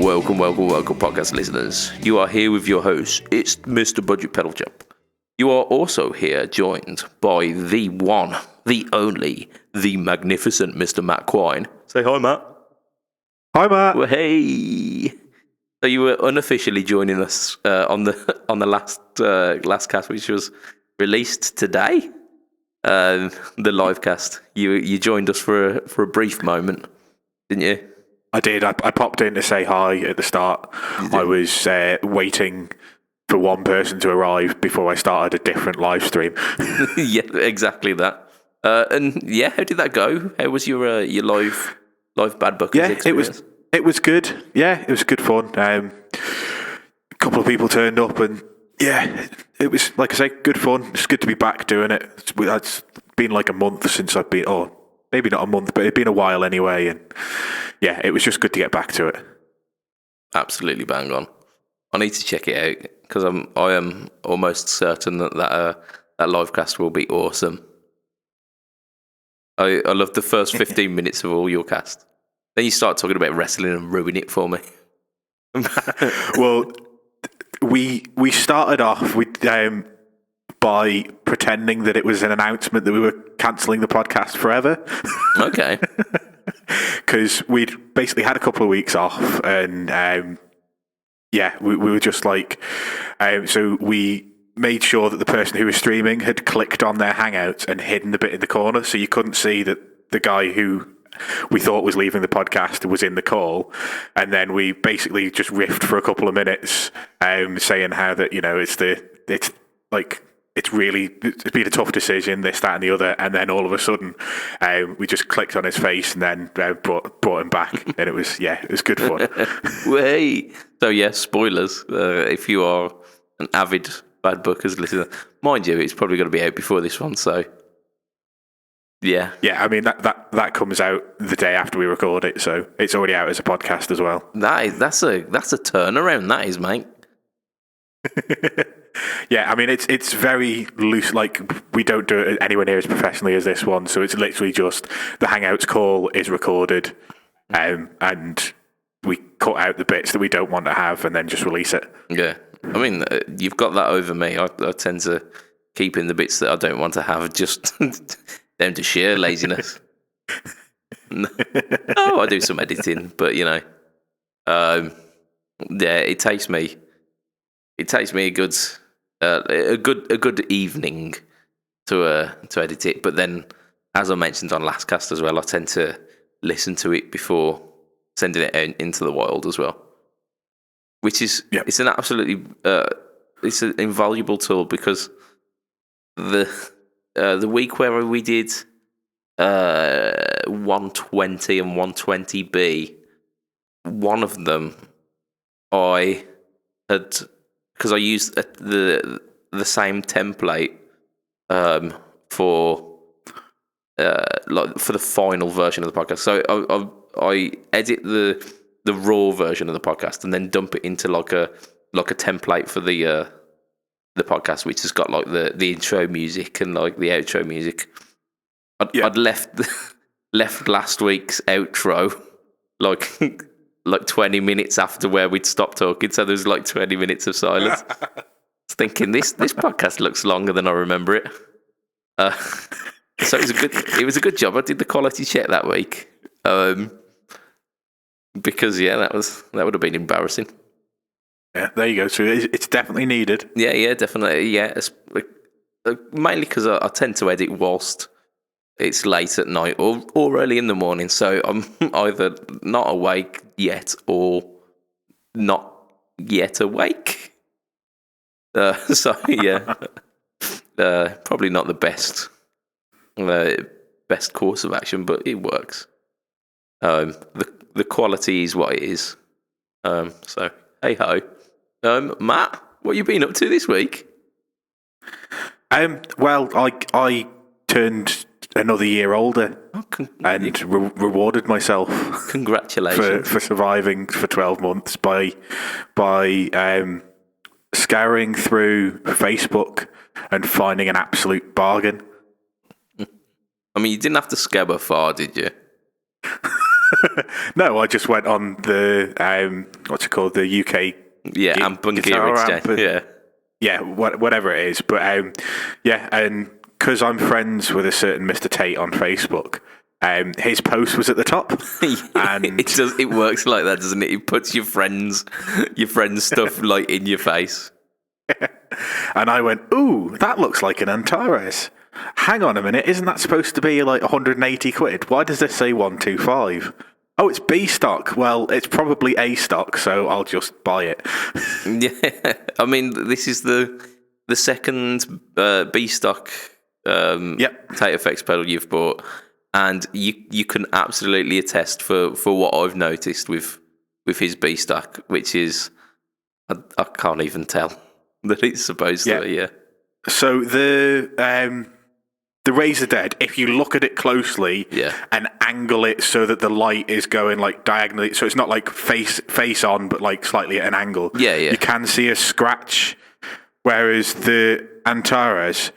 Welcome, podcast listeners. You are here with your host. It's Mr. BudgetPedalChap. You are also here joined by the one, the only, the magnificent Mr. Matt Quine. Say hi, Matt. Hi, Matt. Well, hey. So you were unofficially joining us on the last cast, which was released today. The live cast. You joined us for a brief moment, didn't you? I did. I popped in to say hi at the start. I was waiting for one person to arrive before I started a different live stream. Yeah, exactly that. And yeah, how did that go? How was your live Bad Buckers experience? It was good. Yeah, it was good fun. A couple of people turned up, and yeah, it was, like I say, good fun. It's good to be back doing it. It's been like a month since I've been. Oh, maybe not a month, but it'd been a while anyway. And yeah, it was just good to get back to it. Absolutely bang on. I need to check it out because I am almost certain that live cast will be awesome. I love the first 15 minutes of all your cast. Then you start talking about wrestling and ruin it for me. Well, we started off by pretending that it was an announcement that we were cancelling the podcast forever. Okay. Because we'd basically had a couple of weeks off, and we were just like, so we made sure that the person who was streaming had clicked on their Hangouts and hidden the bit in the corner, so you couldn't see that the guy who we thought was leaving the podcast was in the call. And then we basically just riffed for a couple of minutes, saying how that, you know, it's been a tough decision, this, that, and the other. And then all of a sudden, we just clicked on his face and then brought him back. And it was good fun. Hey. So yeah, spoilers. If you are an avid Bad Buckers listener, mind you, it's probably going to be out before this one. So yeah. Yeah, I mean, that comes out the day after we record it. So it's already out as a podcast as well. That's a turnaround, that is, mate. Yeah, I mean, it's very loose. Like, we don't do it anywhere near as professionally as this one. So it's literally just the Hangouts call is recorded, and we cut out the bits that we don't want to have, and then just release it. Yeah, I mean, you've got that over me. I tend to keep in the bits that I don't want to have, just down to sheer laziness. I do some editing, but you know, it takes me a good evening to edit it. But then, as I mentioned on last cast as well, I tend to listen to it before sending it out into the wild as well, which is it's an absolutely it's an invaluable tool, because the week where we did 120 and 120B, one of them I had, because I used the same template for the final version of the podcast. So I edit the raw version of the podcast and then dump it into like a template for the podcast, which has got like the intro music and like the outro music. I'd left last week's outro like 20 minutes after where we'd stopped talking, so there was like 20 minutes of silence. I was thinking, this podcast looks longer than I remember it. So it was a good job I did the quality check that week, because that would have been embarrassing. Yeah, there you go. So it's definitely needed. Yeah, definitely. Yeah, mainly because I tend to edit whilst it's late at night or early in the morning, so I'm either not awake yet or not yet awake. So yeah, probably not the best course of action, but it works. The quality is what it is. So hey ho. Matt, what you been up to this week? Well, I turned another year older and rewarded myself. Congratulations for surviving for 12 months by scouring through Facebook and finding an absolute bargain. I mean, you didn't have to scabber far, did you? No, I just went on the what's it called, the UK amp and gear guitar exchange. amp and- yeah, whatever it is. But yeah, and because I'm friends with a certain Mr. Tate on Facebook, his post was at the top, and it works like that, doesn't it? It puts your friends' stuff like in your face. and I went, "Ooh, that looks like an Antares. Hang on a minute, isn't that supposed to be like 180 quid? Why does this say 125? Oh, it's B stock. Well, it's probably A stock, so I'll just buy it." Yeah, I mean, this is the second B stock Tate Effects pedal you've bought, and you can absolutely attest for what I've noticed with his B stock, which is I can't even tell that it's supposed to be. Yeah. So the Razor Dead, if you look at it closely and angle it so that the light is going like diagonally, so it's not like face on, but like slightly at an angle. Yeah. You can see a scratch. Whereas the Antares,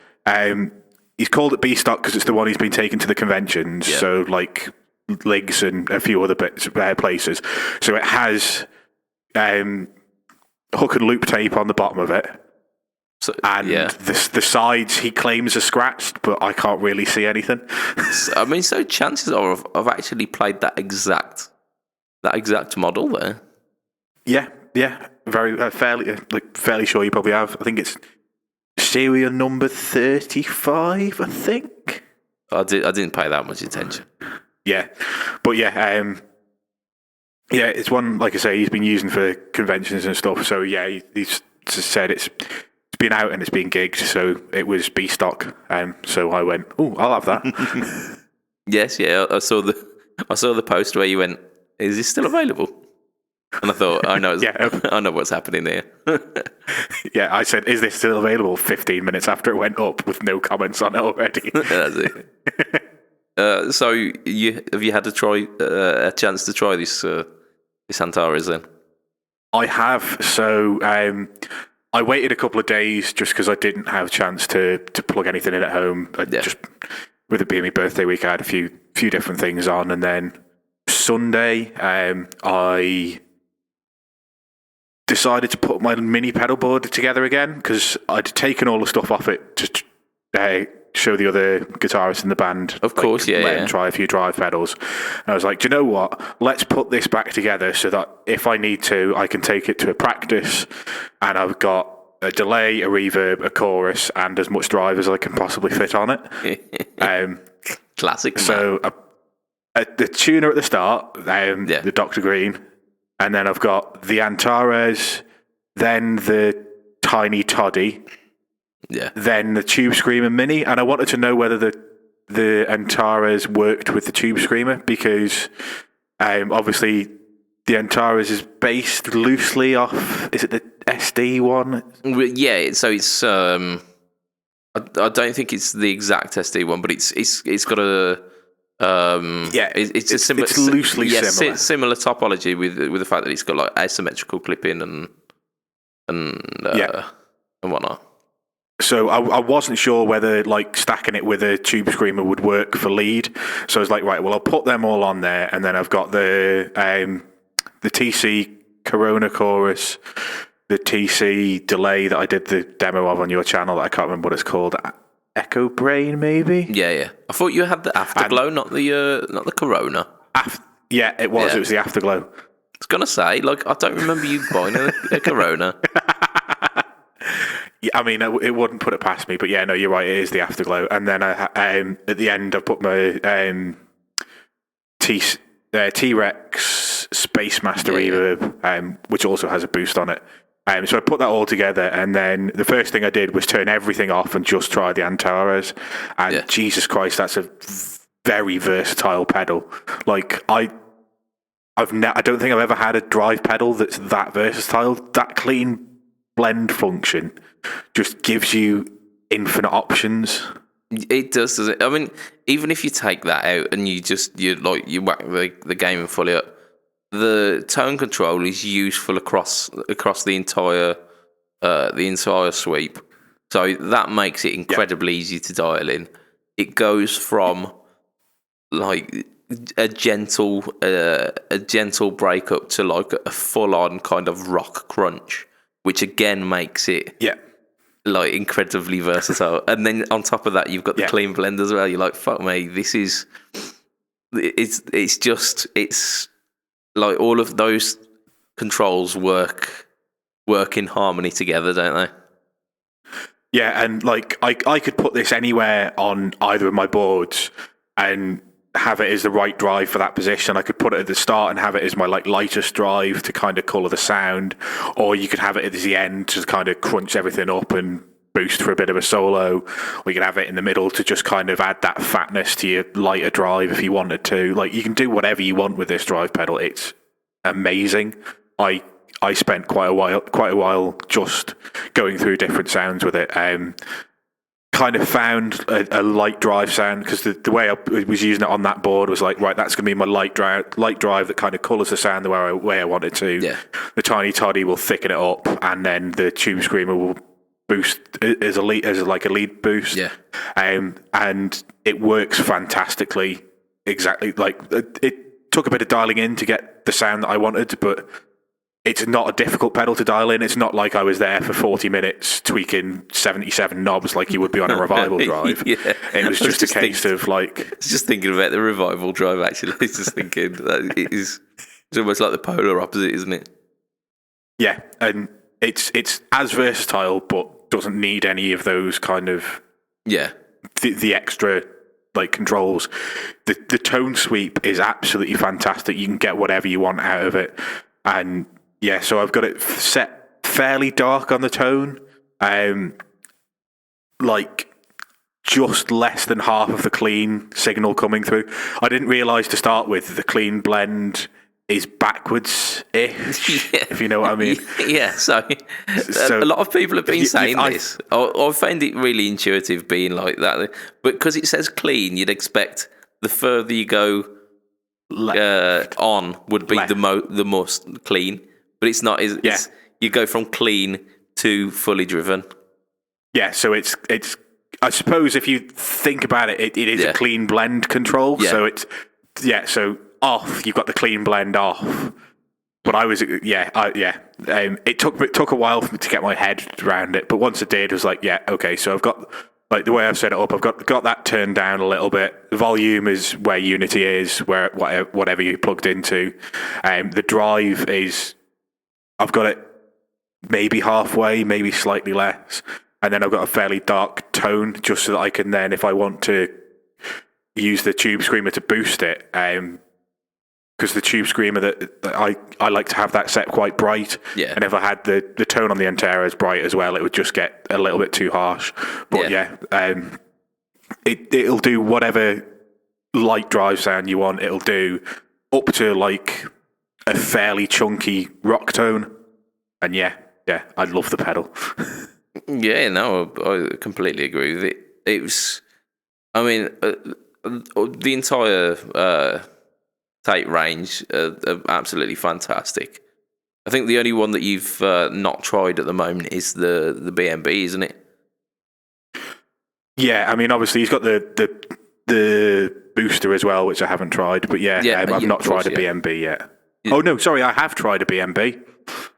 he's called it B stock because it's the one he's been taken to the conventions. Yeah. So like Ligs and a few other places. So it has hook and loop tape on the bottom of it. So, and the sides he claims are scratched, but I can't really see anything. I mean, so chances are I've actually played that exact model there. Yeah, very fairly sure you probably have. I think it's serial number 35. I think. I didn't pay that much attention. Yeah, but it's one, like I say, he's been using for conventions and stuff. So yeah, he's said it's been out and it's been gigged, so it was B stock. So I went, "Oh, I'll have that." Yes, yeah. I saw the post where you went, "Is this still available?" And I thought, I know what's happening here. Yeah, I said, "Is this still available?" 15 minutes after it went up, with no comments on it already. That's it. So have you had a chance to try this Antares then? I have. So I waited a couple of days just because I didn't have a chance to plug anything in at home. Just with it being my birthday week, I had a few different things on, and then Sunday I decided to put my mini pedal board together again because I'd taken all the stuff off it to show the other guitarists in the band. Of course, let them try a few drive pedals. And I was like, do you know what? Let's put this back together so that if I need to, I can take it to a practice, and I've got a delay, a reverb, a chorus, and as much drive as I can possibly fit on it. Classic. So the tuner at the start, the Dr. Green, and then I've got the Antares, then the Tiny Toddy, then the Tube Screamer Mini, and I wanted to know whether the Antares worked with the Tube Screamer because obviously the Antares is based loosely off. Is it the SD one? Yeah, so it's I don't think it's the exact SD one, but it's got a it's loosely similar. Similar topology with the fact that it's got like asymmetrical clipping and whatnot. So I wasn't sure whether like stacking it with a Tube Screamer would work for lead. So I was like, right, well, I'll put them all on there, and then I've got the TC Corona chorus, the TC delay that I did the demo of on your channel that I can't remember what it's called. Echo Brain, maybe. Yeah. I thought you had the Afterglow, not the Corona. It was. Yeah. It was the Afterglow. I was gonna say, like, I don't remember you buying a Corona. Yeah, I mean, it wouldn't put it past me, but yeah, no, you're right. It is the Afterglow, and then at the end, I put my T-Rex Space Master reverb, which also has a boost on it. So I put that all together, and then the first thing I did was turn everything off and just try the Antares. And Jesus Christ, that's a very versatile pedal. Like I don't think I've ever had a drive pedal that's that versatile. That clean blend function just gives you infinite options. It does, doesn't it? I mean, even if you take that out and you whack the game fully up, the tone control is useful across the entire sweep. So that makes it incredibly easy to dial in. It goes from like a gentle break up to like a full on kind of rock crunch, which again makes it like incredibly versatile. And then on top of that, you've got the clean blend as well. You're like, fuck me, this is it's like all of those controls work in harmony together, don't they? Yeah, and like I could put this anywhere on either of my boards and have it as the right drive for that position. I could put it at the start and have it as my like lightest drive to kind of colour the sound, or you could have it at the end to kind of crunch everything up and boost for a bit of a solo. We could have it in the middle to just kind of add that fatness to your lighter drive if you wanted to. Like, you can do whatever you want with this drive pedal. It's amazing. I spent quite a while just going through different sounds with it. Kind of found a light drive sound, because the way I was using it on that board was like, right, that's going to be my light drive that kind of colours the sound the way I want it to. Yeah. The Tiny Toddy will thicken it up, and then the Tube Screamer will boost as a lead boost. Yeah. And it works fantastically. Exactly. Like, it took a bit of dialing in to get the sound that I wanted, but it's not a difficult pedal to dial in. It's not like I was there for 40 minutes tweaking 77 knobs like you would be on a Revival drive. Yeah. It was just a case of like... I was just thinking about the Revival drive, actually. I was just thinking that it's almost like the polar opposite, isn't it? Yeah, and it's as versatile, but doesn't need any of those kind of... Yeah. The extra like controls. The tone sweep is absolutely fantastic. You can get whatever you want out of it. And yeah, so I've got it set fairly dark on the tone, like just less than half of the clean signal coming through. I didn't realise to start with the clean blend is backwards-ish, if you know what I mean. Yeah, so a lot of people have been saying this. I find it really intuitive being like that. But because it says clean, you'd expect the further you go on would be the most clean. But it's not. You go from clean to fully driven. Yeah, so it's. I suppose if you think about it, it is a clean blend control. Yeah. So it's so off. You've got the clean blend off. But I was it took a while for me to get my head around it. But once I did, it was like, okay. So I've got, like, the way I've set it up, I've got that turned down a little bit. The volume is where Unity is, where whatever you plugged into. The drive is, I've got it maybe halfway, maybe slightly less. And then I've got a fairly dark tone, just so that I can then, if I want to use the Tube Screamer to boost it, because the Tube Screamer, that I like to have that set quite bright. Yeah. And if I had the tone on the Antera as bright as well, it would just get a little bit too harsh. But it'll do whatever light drive sound you want. It'll do up to like a fairly chunky rock tone. And I love the pedal. Yeah, no, I completely agree with it. It was, I mean, the entire tape range are absolutely fantastic. I think the only one that you've not tried at the moment is the BMB, isn't it? Yeah, I mean, obviously he's got the booster as well, which I haven't tried. But I've not tried a BMB yet. Yeah. Oh no, sorry, I have tried a BMB.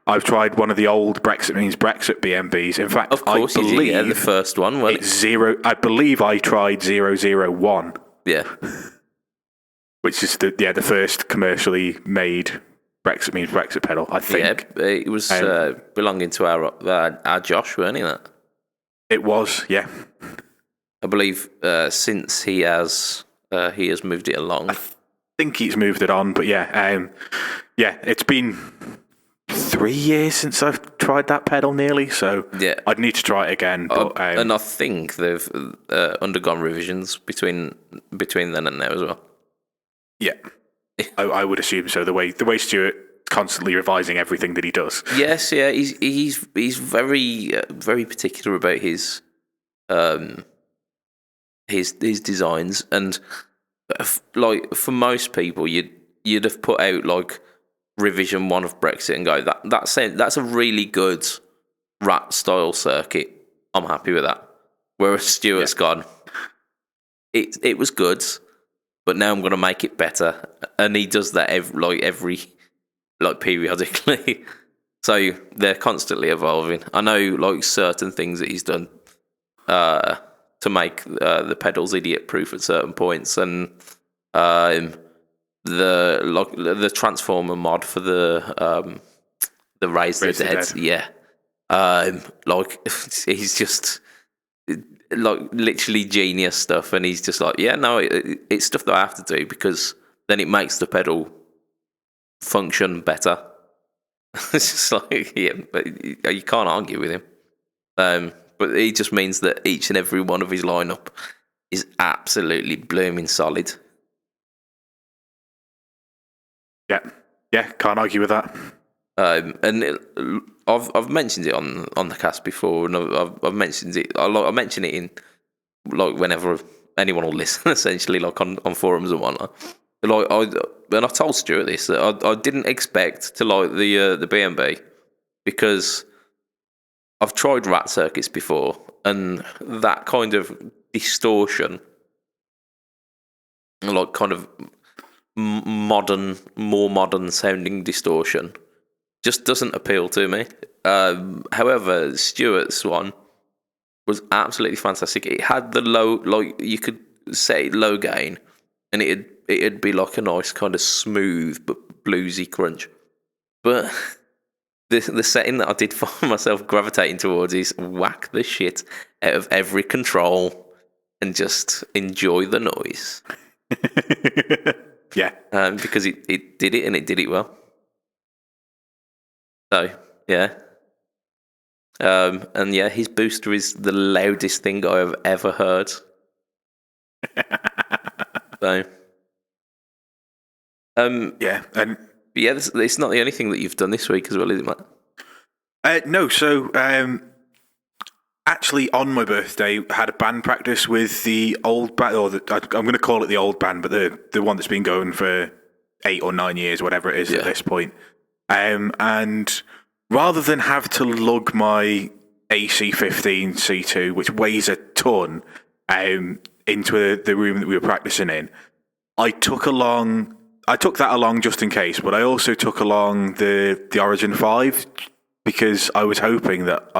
I've tried one of the old Brexit BMBs. In fact, of course, I believe the first one. It's zero. I believe I tried 001. Yeah. Which is the first commercially made Brexit pedal, I think. Yeah, it was belonging to our Josh, weren't it? That? It was, yeah. I believe since he has moved it along. I think he's moved it on, but it's been 3 years since I've tried that pedal nearly, so I'd need to try it again. But, and I think they've undergone revisions between then and now as well. Yeah, I would assume so. The way Stuart's constantly revising everything that he does. Yes, yeah, he's very very particular about his designs, and like for most people, you'd have put out like revision 1 of Brexit and go that's a really good rat style circuit. I'm happy with that. Whereas Stuart's gone, it was good. but now I'm going to make it better. And he does that every periodically. So they're constantly evolving. I know like certain things that he's done to make the pedals idiot proof at certain points, and the transformer mod for the Raise the Dead. Yeah. Like he's just like literally genius stuff, and he's just like, yeah, no, it's stuff that I have to do because then it makes the pedal function better. It's just like, yeah, but you can't argue with him. But it just means that each and every one of his lineup is absolutely blooming solid. Yeah, can't argue with that. I've mentioned it on the cast before, and I've mentioned it. I mention it in like whenever anyone will listen, essentially, like on forums and whatnot. Like I told Stuart this, that I didn't expect to like the B&B because I've tried rat circuits before, and that kind of distortion, like kind of more modern sounding distortion, just doesn't appeal to me. However, Stuart's one was absolutely fantastic. It had the low, like you could say low gain, and it'd be like a nice kind of smooth but bluesy crunch. But the setting that I did find myself gravitating towards is whack the shit out of every control and just enjoy the noise. Yeah. Because it did it, and it did it well. So, yeah. And yeah, his booster is the loudest thing I have ever heard. So, yeah, and yeah, it's not the only thing that you've done this week as well, is it, Matt? No, so actually on my birthday, I had a band practice with the old band, or I'm going to call it the old band, but the one that's been going for 8 or 9 years, whatever it is at this point. And rather than have to lug my AC-15 C2, which weighs a ton, into the room that we were practicing in, I took that along just in case, but I also took along the Origin 5 because I was hoping that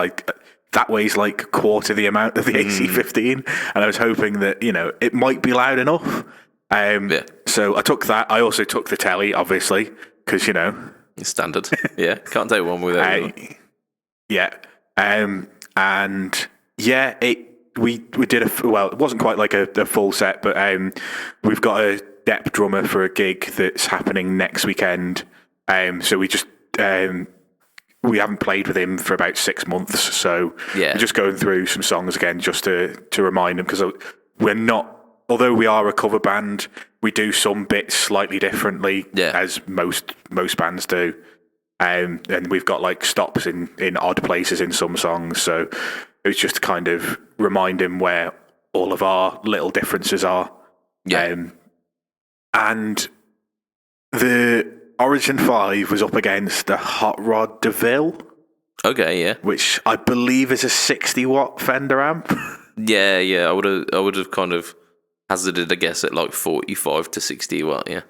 that weighs like a quarter the amount of the AC-15, and I was hoping that, it might be loud enough. So I took that. I also took the telly, obviously, because, It's standard. Yeah, can't take one without it. Yeah. And yeah, we did it wasn't quite like a full set, but we've got a dep drummer for a gig that's happening next weekend. So we just we haven't played with him for about 6 months, so we're just going through some songs again just to remind him, because we're not, although we are a cover band, we do some bits slightly differently, as most bands do. And we've got like stops in odd places in some songs, so it was just to kind of remind him where all of our little differences are. And the Origin 5 was up against the Hot Rod DeVille. Okay, yeah. Which I believe is a 60-watt Fender amp. Yeah. I would have kind of hazarded a guess at like 45 to 60 watt, yeah.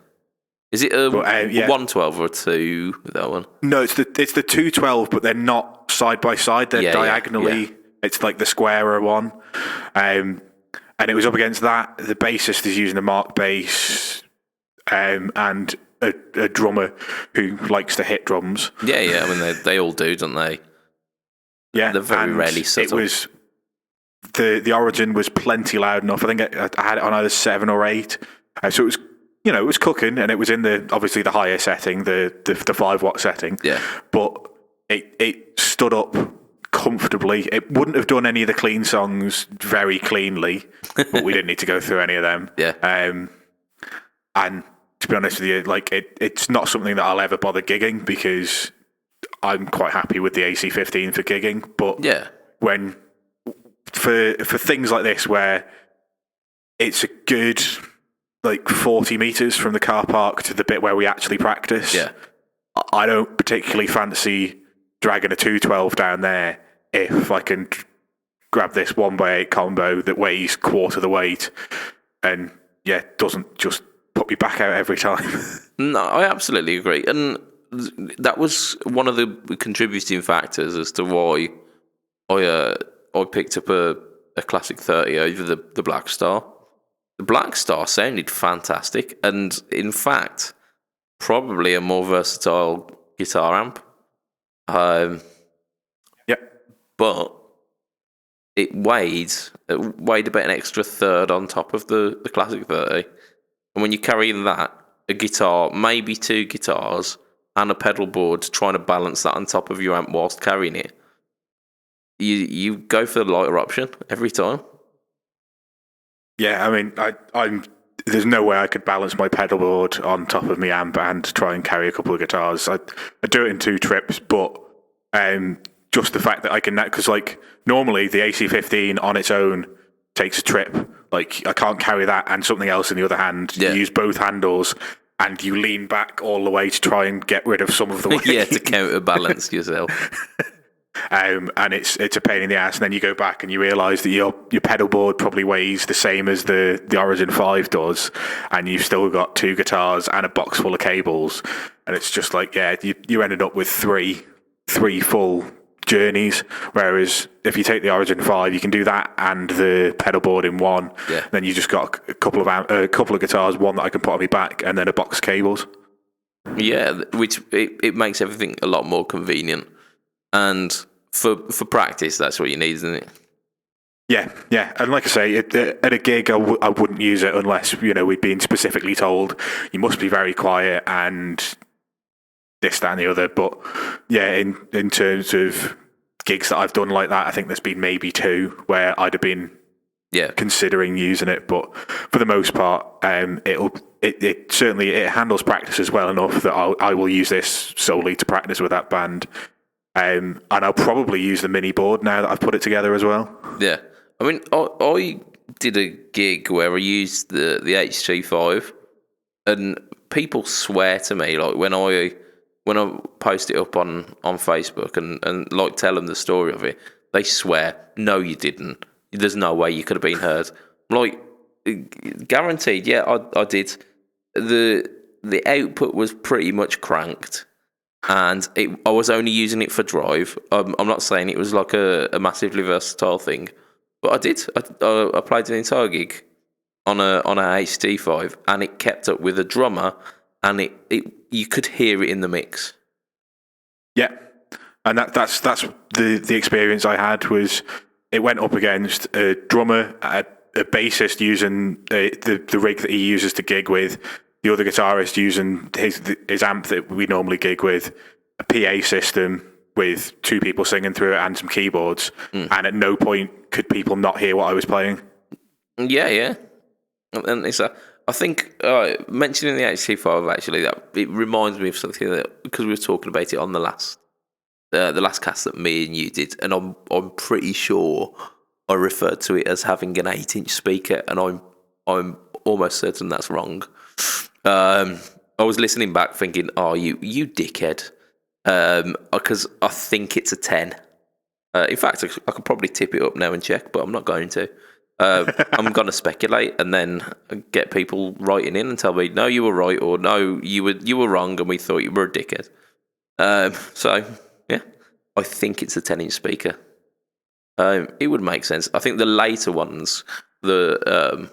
Is it a 112 or a 2 with that one? No, it's the 212, but they're not side by side. They're diagonally. Yeah. It's like the squarer one. And it was up against that. The bassist is using a Mark bass, and a drummer who likes to hit drums. Yeah. I mean, they all do, don't they? Yeah. They're very rarely subtle. It was the Origin was plenty loud enough. I think I had it on either 7 or 8. So it was, it was cooking, and it was in obviously the higher setting, the 5-watt setting. Yeah. But it stood up comfortably. It wouldn't have done any of the clean songs very cleanly, but we didn't need to go through any of them. Yeah. And to be honest with you, like it's not something that I'll ever bother gigging, because I'm quite happy with the AC-15 for gigging. But when for things like this, where it's a good like 40 meters from the car park to the bit where we actually practice, I don't particularly fancy dragging a 212 down there if I can grab this 1x8 combo that weighs quarter the weight and doesn't just put me back out every time. No, I absolutely agree, and that was one of the contributing factors as to why I picked up a Classic 30 over the Black Star. The Black Star sounded fantastic, and in fact, probably a more versatile guitar amp. Yep. But it weighed about an extra third on top of the Classic 30. And when you carry that, a guitar, maybe two guitars, and a pedal board, trying to balance that on top of your amp whilst carrying it, you go for the lighter option every time. Yeah, I mean, I'm. There's no way I could balance my pedal board on top of my amp and try and carry a couple of guitars. I do it in 2 trips, but just the fact that I can, because like normally the AC15 on its own takes a trip. Like I can't carry that and something else in the other hand. Yeah. You use both handles and you lean back all the way to try and get rid of some of the weight. Yeah, to counterbalance yourself. And it's a pain in the ass. And then you go back and you realise that your pedal board probably weighs the same as the Origin 5 does, and you've still got 2 guitars and a box full of cables. And it's just like, yeah, you ended up with three full journeys. Whereas if you take the Origin 5, you can do that and the pedal board in one. Yeah. Then you just got a couple of guitars, one that I can put on my back, and then a box of cables. Yeah, which it makes everything a lot more convenient. And for practice, that's what you need, isn't it? Yeah. And like I say, at a gig, I wouldn't use it unless, we'd been specifically told you must be very quiet and this, that, and the other. But yeah, in terms of gigs that I've done like that, I think there's been maybe 2 where I'd have been considering using it. But for the most part, it certainly handles practice as well enough that I will use this solely to practice with that band. And I'll probably use the mini board now that I've put it together as well. Yeah. I mean, I did a gig where I used the HT5, and people swear to me, like when I post it up on Facebook and like tell them the story of it, they swear, no, you didn't. There's no way you could have been heard. Like, guaranteed, yeah, I did. The output was pretty much cranked. And I was only using it for drive. I'm not saying it was like a massively versatile thing, but I did. I played an entire gig on a HT5, and it kept up with a drummer, and you could hear it in the mix. Yeah, and that's the experience I had. Was it went up against a drummer, a bassist using the rig that he uses to gig with, the other guitarist using his amp that we normally gig with, a PA system with 2 people singing through it and some keyboards, and at no point could people not hear what I was playing. Yeah. And I think mentioning the HT5 actually, that it reminds me of something that, because we were talking about it on the last cast that me and you did, and I'm pretty sure I referred to it as having an 8-inch speaker, and I'm almost certain that's wrong. I was listening back thinking, oh, you dickhead, because I think it's a 10. In fact, I could probably tip it up now and check, but I'm not going to. I'm going to speculate and then get people writing in and tell me, no, you were right, or no, you were wrong, and we thought you were a dickhead. So yeah, I think it's a 10-inch speaker. It would make sense. I think the later ones, it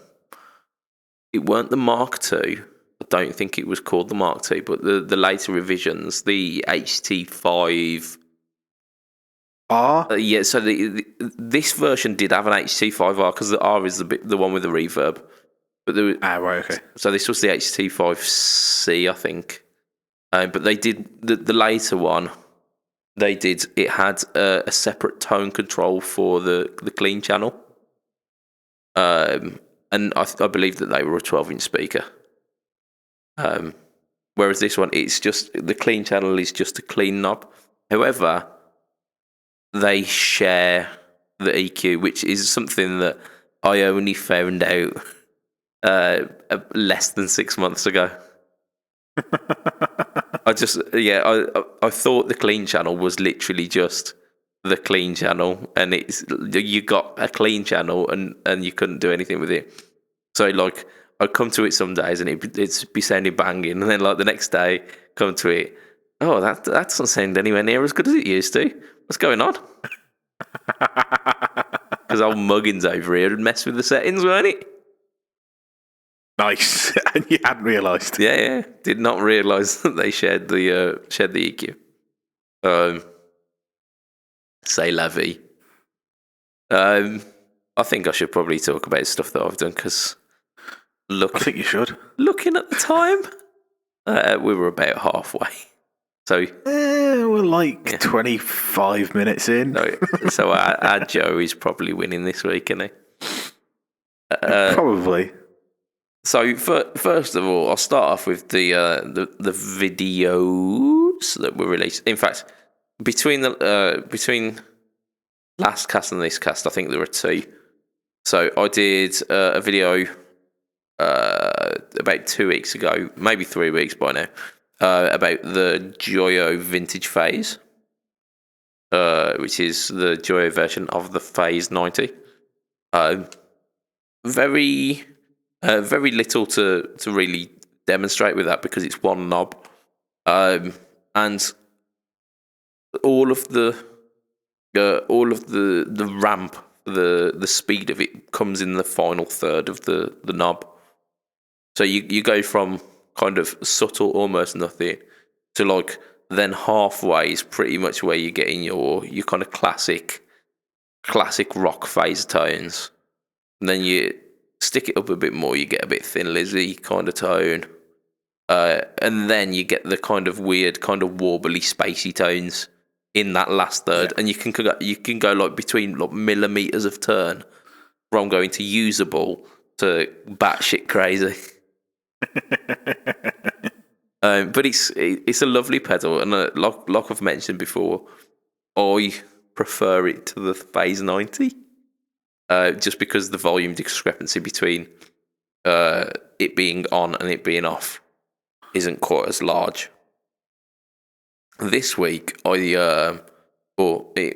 weren't the Mark II. I don't think it was called the Mark II, but the later revisions, the HT5. R? Yeah, so this version did have an HT5R, because the R is the one with the reverb. But right, okay. So this was the HT5C, I think. But they did the later one. It had a separate tone control for the clean channel. And I believe that they were a 12-inch speaker. Whereas this one, it's just the clean channel is just a clean knob. However, they share the EQ, which is something that I only found out less than 6 months ago. I thought the clean channel was literally just the clean channel, and you got a clean channel and you couldn't do anything with it. So like I'd come to it some days and it'd be sounding banging, and then like the next day, come to it, oh, that doesn't sound anywhere near as good as it used to. What's going on? Because old Muggins over here had messed with the settings, weren't it? Nice. And you hadn't realised. Yeah. Did not realise that they shared the EQ. Say la vie. I think I should probably talk about stuff that I've done, because I think you should. Looking at the time, we were about halfway. So we're like 25 minutes in. So our Joe is probably winning this week, isn't he? Probably. So first of all, I'll start off with the videos that were released. In fact, between last cast and this cast, I think there were 2. So I did a video about 2 weeks ago, maybe 3 weeks by now, about the Joyo Vintage Phase, which is the Joyo version of the Phase 90. Very little to really demonstrate with that, because it's one knob, and all of the ramp, the speed of it comes in the final third of the knob. So you go from kind of subtle, almost nothing, to like then halfway is pretty much where you're getting your kind of classic rock phase tones, and then you stick it up a bit more, you get a bit Thin Lizzy kind of tone, and then you get the kind of weird, kind of warbly, spacey tones in that last third, and you can go like between like millimeters of turn from going to usable to batshit crazy. But it's a lovely pedal, and like I've mentioned before, I prefer it to the Phase 90, just because the volume discrepancy between it being on and it being off isn't quite as large. This week, in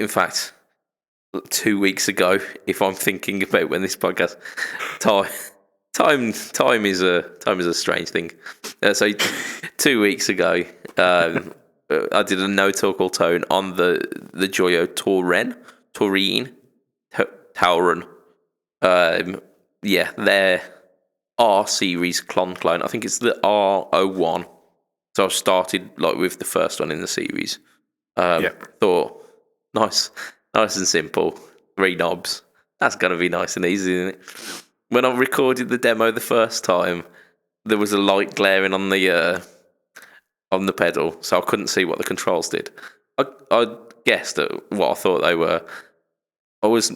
fact, 2 weeks ago, if I'm thinking about when this podcast, time is a strange thing. So 2 weeks ago, I did a no talk tone on the Joyo Tauren. Their R series clone. I think it's the R01. So I started like with the first one in the series. Thought nice and simple. 3 knobs. That's gonna be nice and easy, isn't it? When I recorded the demo the first time, there was a light glaring on the pedal, so I couldn't see what the controls did. I guessed at what I thought they were. I was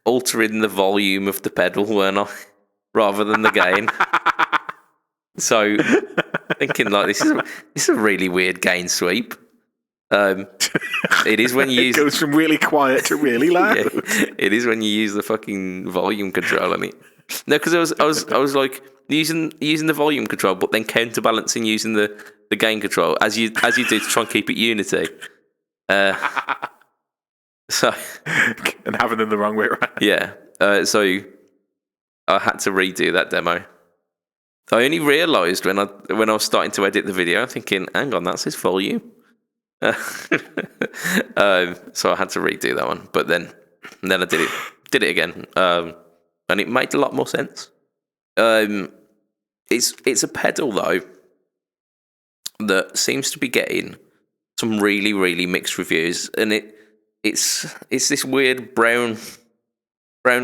altering the volume of the pedal, weren't I? Rather than the gain. So thinking like this is a really weird gain sweep. It is when you use, it goes from really quiet to really loud. Yeah, it is when you use the fucking volume control on it. No, because I was like using the volume control, but then counterbalancing using the gain control as you do to try and keep it unity. So and having them the wrong way around. Yeah. So I had to redo that demo. I only realised when I was starting to edit the video, I'm thinking, hang on, that's his volume. So I had to redo that one, but then I did it again, and it made a lot more sense. It's a pedal though that seems to be getting some really, really mixed reviews, and it's this weird brown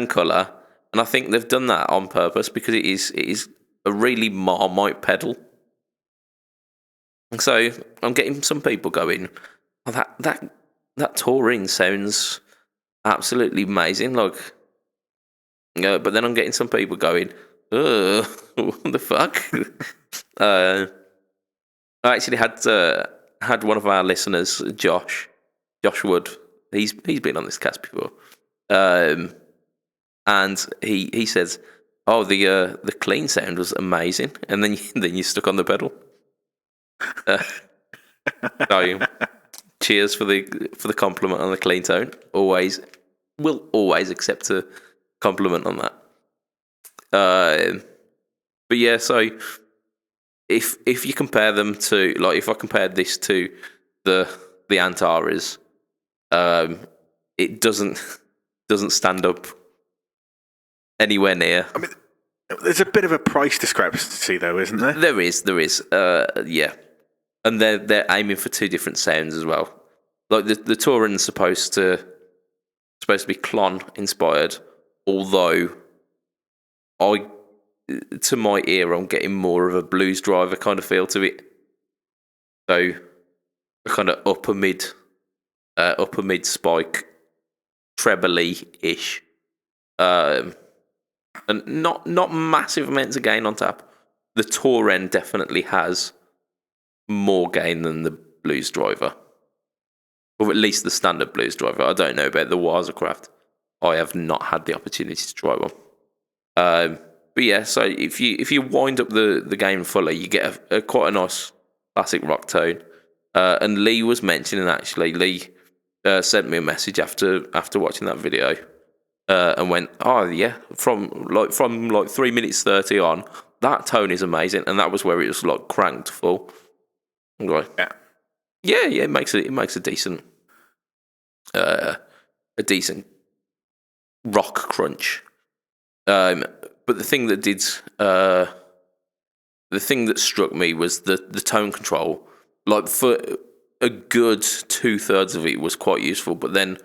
colour, and I think they've done that on purpose because it is a really Marmite pedal. So I'm getting some people going, oh, that Taurine sounds absolutely amazing. Like, but then I'm getting some people going, what the fuck? I actually had one of our listeners, Josh Wood. He's been on this cast before, and he says, oh, the clean sound was amazing, and then you stuck on the pedal. So, cheers for the compliment on the clean tone. Will always accept a compliment on that. But yeah, so if you compare them to, like, if I compared this to the Antares, it doesn't stand up anywhere near. I mean, there's a bit of a price discrepancy, though, isn't there? There is. Yeah, and they're aiming for two different sounds as well. Like the Tauren's supposed to be Klon inspired, although to my ear, I'm getting more of a blues driver kind of feel to it. So a kind of upper mid spike, treble-ish, and not massive amounts of gain on tap. The Tauren definitely has more gain than the blues driver, or at least the standard blues driver. I don't know about the Wazacraft. I have not had the opportunity to try one. But yeah, so if you wind up the game fully, you get a quite a nice classic rock tone. And Lee was mentioning, actually, Lee sent me a message after watching that video, and went, "Oh yeah, from 3 minutes 30 on, that tone is amazing," and that was where it was like cranked full. I'm like, yeah, it makes a decent rock crunch. But the thing that struck me was the tone control. Like, for a good 2/3 of it was quite useful, but then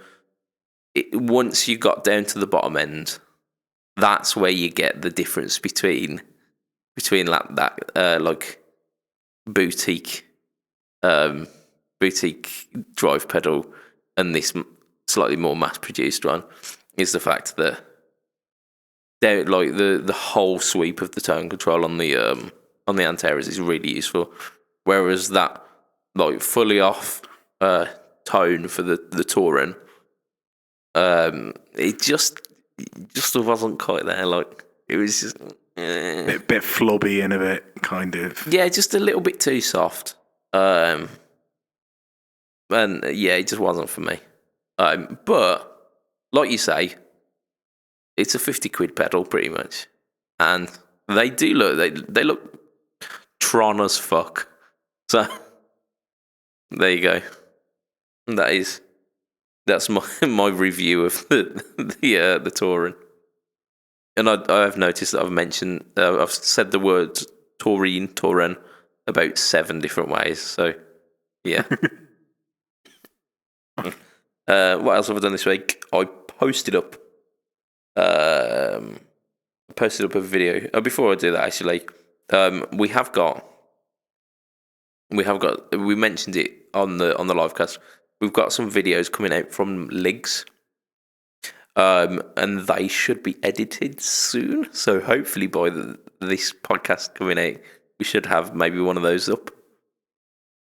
once you got down to the bottom end, that's where you get the difference between that like boutique drive pedal and this slightly more mass produced one, is the fact that like the whole sweep of the tone control on the Antares is really useful, whereas that like fully off tone for the Tauren, it just wasn't quite there. Like, it was just bit flubby and a bit kind of, yeah, just a little bit too soft. And yeah, it just wasn't for me. But like you say, it's a 50 quid pedal pretty much, and they do look they look Tron as fuck. So there you go. That's my review of the Tauren. And I have noticed that I've said the word Tauren about 7 different ways. So yeah. What else have I done this week? I posted up a video. Before I do that, actually, we mentioned it on the live cast. We've got some videos coming out from Liggs, and they should be edited soon. So hopefully by this podcast coming out, we should have maybe one of those up.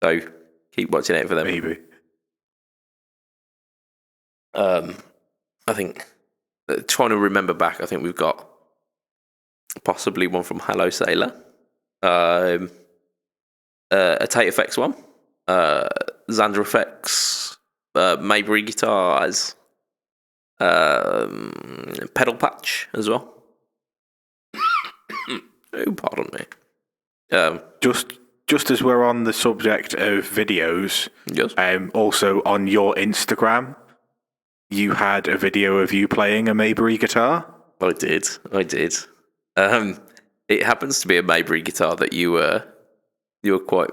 So keep watching out for them. maybe. I think, trying to remember back, I think we've got possibly one from Hello Sailor, a Tate Effects one, Xander Effects, Maybury Guitars, Pedal Patch as well. Oh, pardon me. Just as we're on the subject of videos, Yes. Also on your Instagram, you had a video of you playing a Maybury guitar. I did. It happens to be a Maybury guitar that you were quite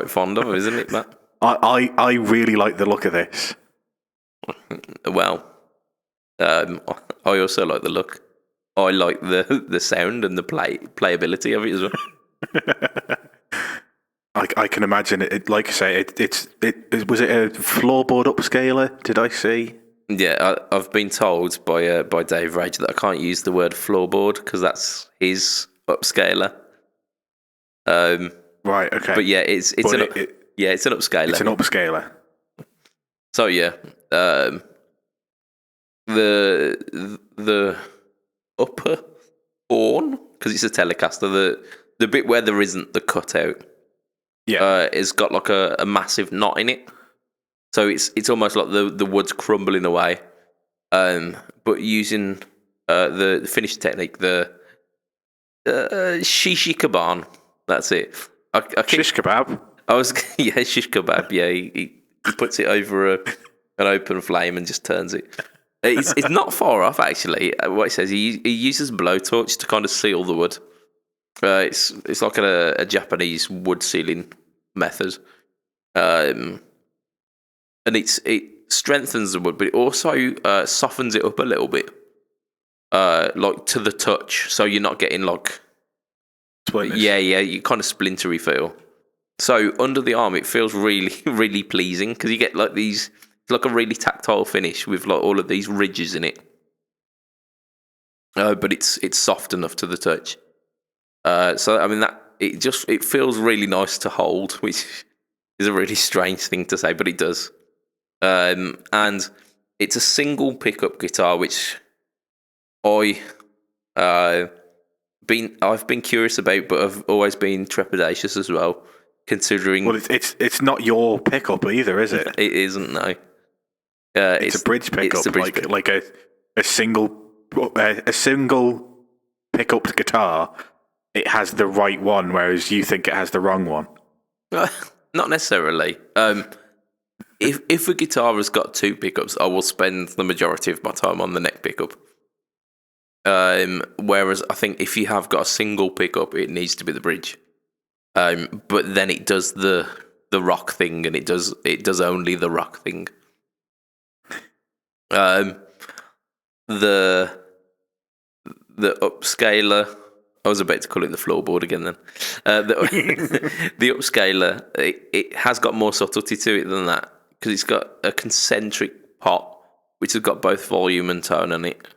fond of, isn't it, Matt? I really like the look of this. Well, I also like the look. I like the sound and the playability of it as well. I can imagine it. Like I say, it was it a floorboard upscaler? Did I see? Yeah, I've been told by Dave Rage that I can't use the word floorboard because that's his upscaler. Right. Okay. But yeah, it's an upscaler. It's an upscaler. So yeah, the upper horn, because it's a Telecaster, the bit where there isn't the cutout, it's got like a massive knot in it. So it's almost like the wood's crumbling away. But using the finishing technique, the Shishi Kaban. That's it. Shish kebab. Shish kebab. Yeah, he puts it over an open flame and just turns it. It's not far off actually. What he says, he uses blowtorch to kind of seal the wood. It's like a Japanese wood sealing method, and it strengthens the wood, but it also softens it up a little bit, like to the touch, so you're not getting like Splinters. yeah, you kind of splintery feel. So under the arm, it feels really, really pleasing because you get like these, like a really tactile finish with like all of these ridges in it. But it's soft enough to the touch. So I mean it feels really nice to hold, which is a really strange thing to say, but it does. And it's a single pickup guitar, which I've been curious about, but I've always been trepidatious as well, considering. Well, it's not your pickup either, is it? It isn't, no. It's a bridge pickup, like a single pickup guitar. It has the right one, whereas you think it has the wrong one. Not necessarily. If a guitar has got two pickups, I will spend the majority of my time on the neck pickup. Whereas I think if you have got a single pickup, it needs to be the bridge. But then it does the rock thing, and it does only the rock thing. The upscaler. I was about to call it the floorboard again. Then the upscaler, it has got more subtlety to it than that, because it's got a concentric pot which has got both volume and tone on it.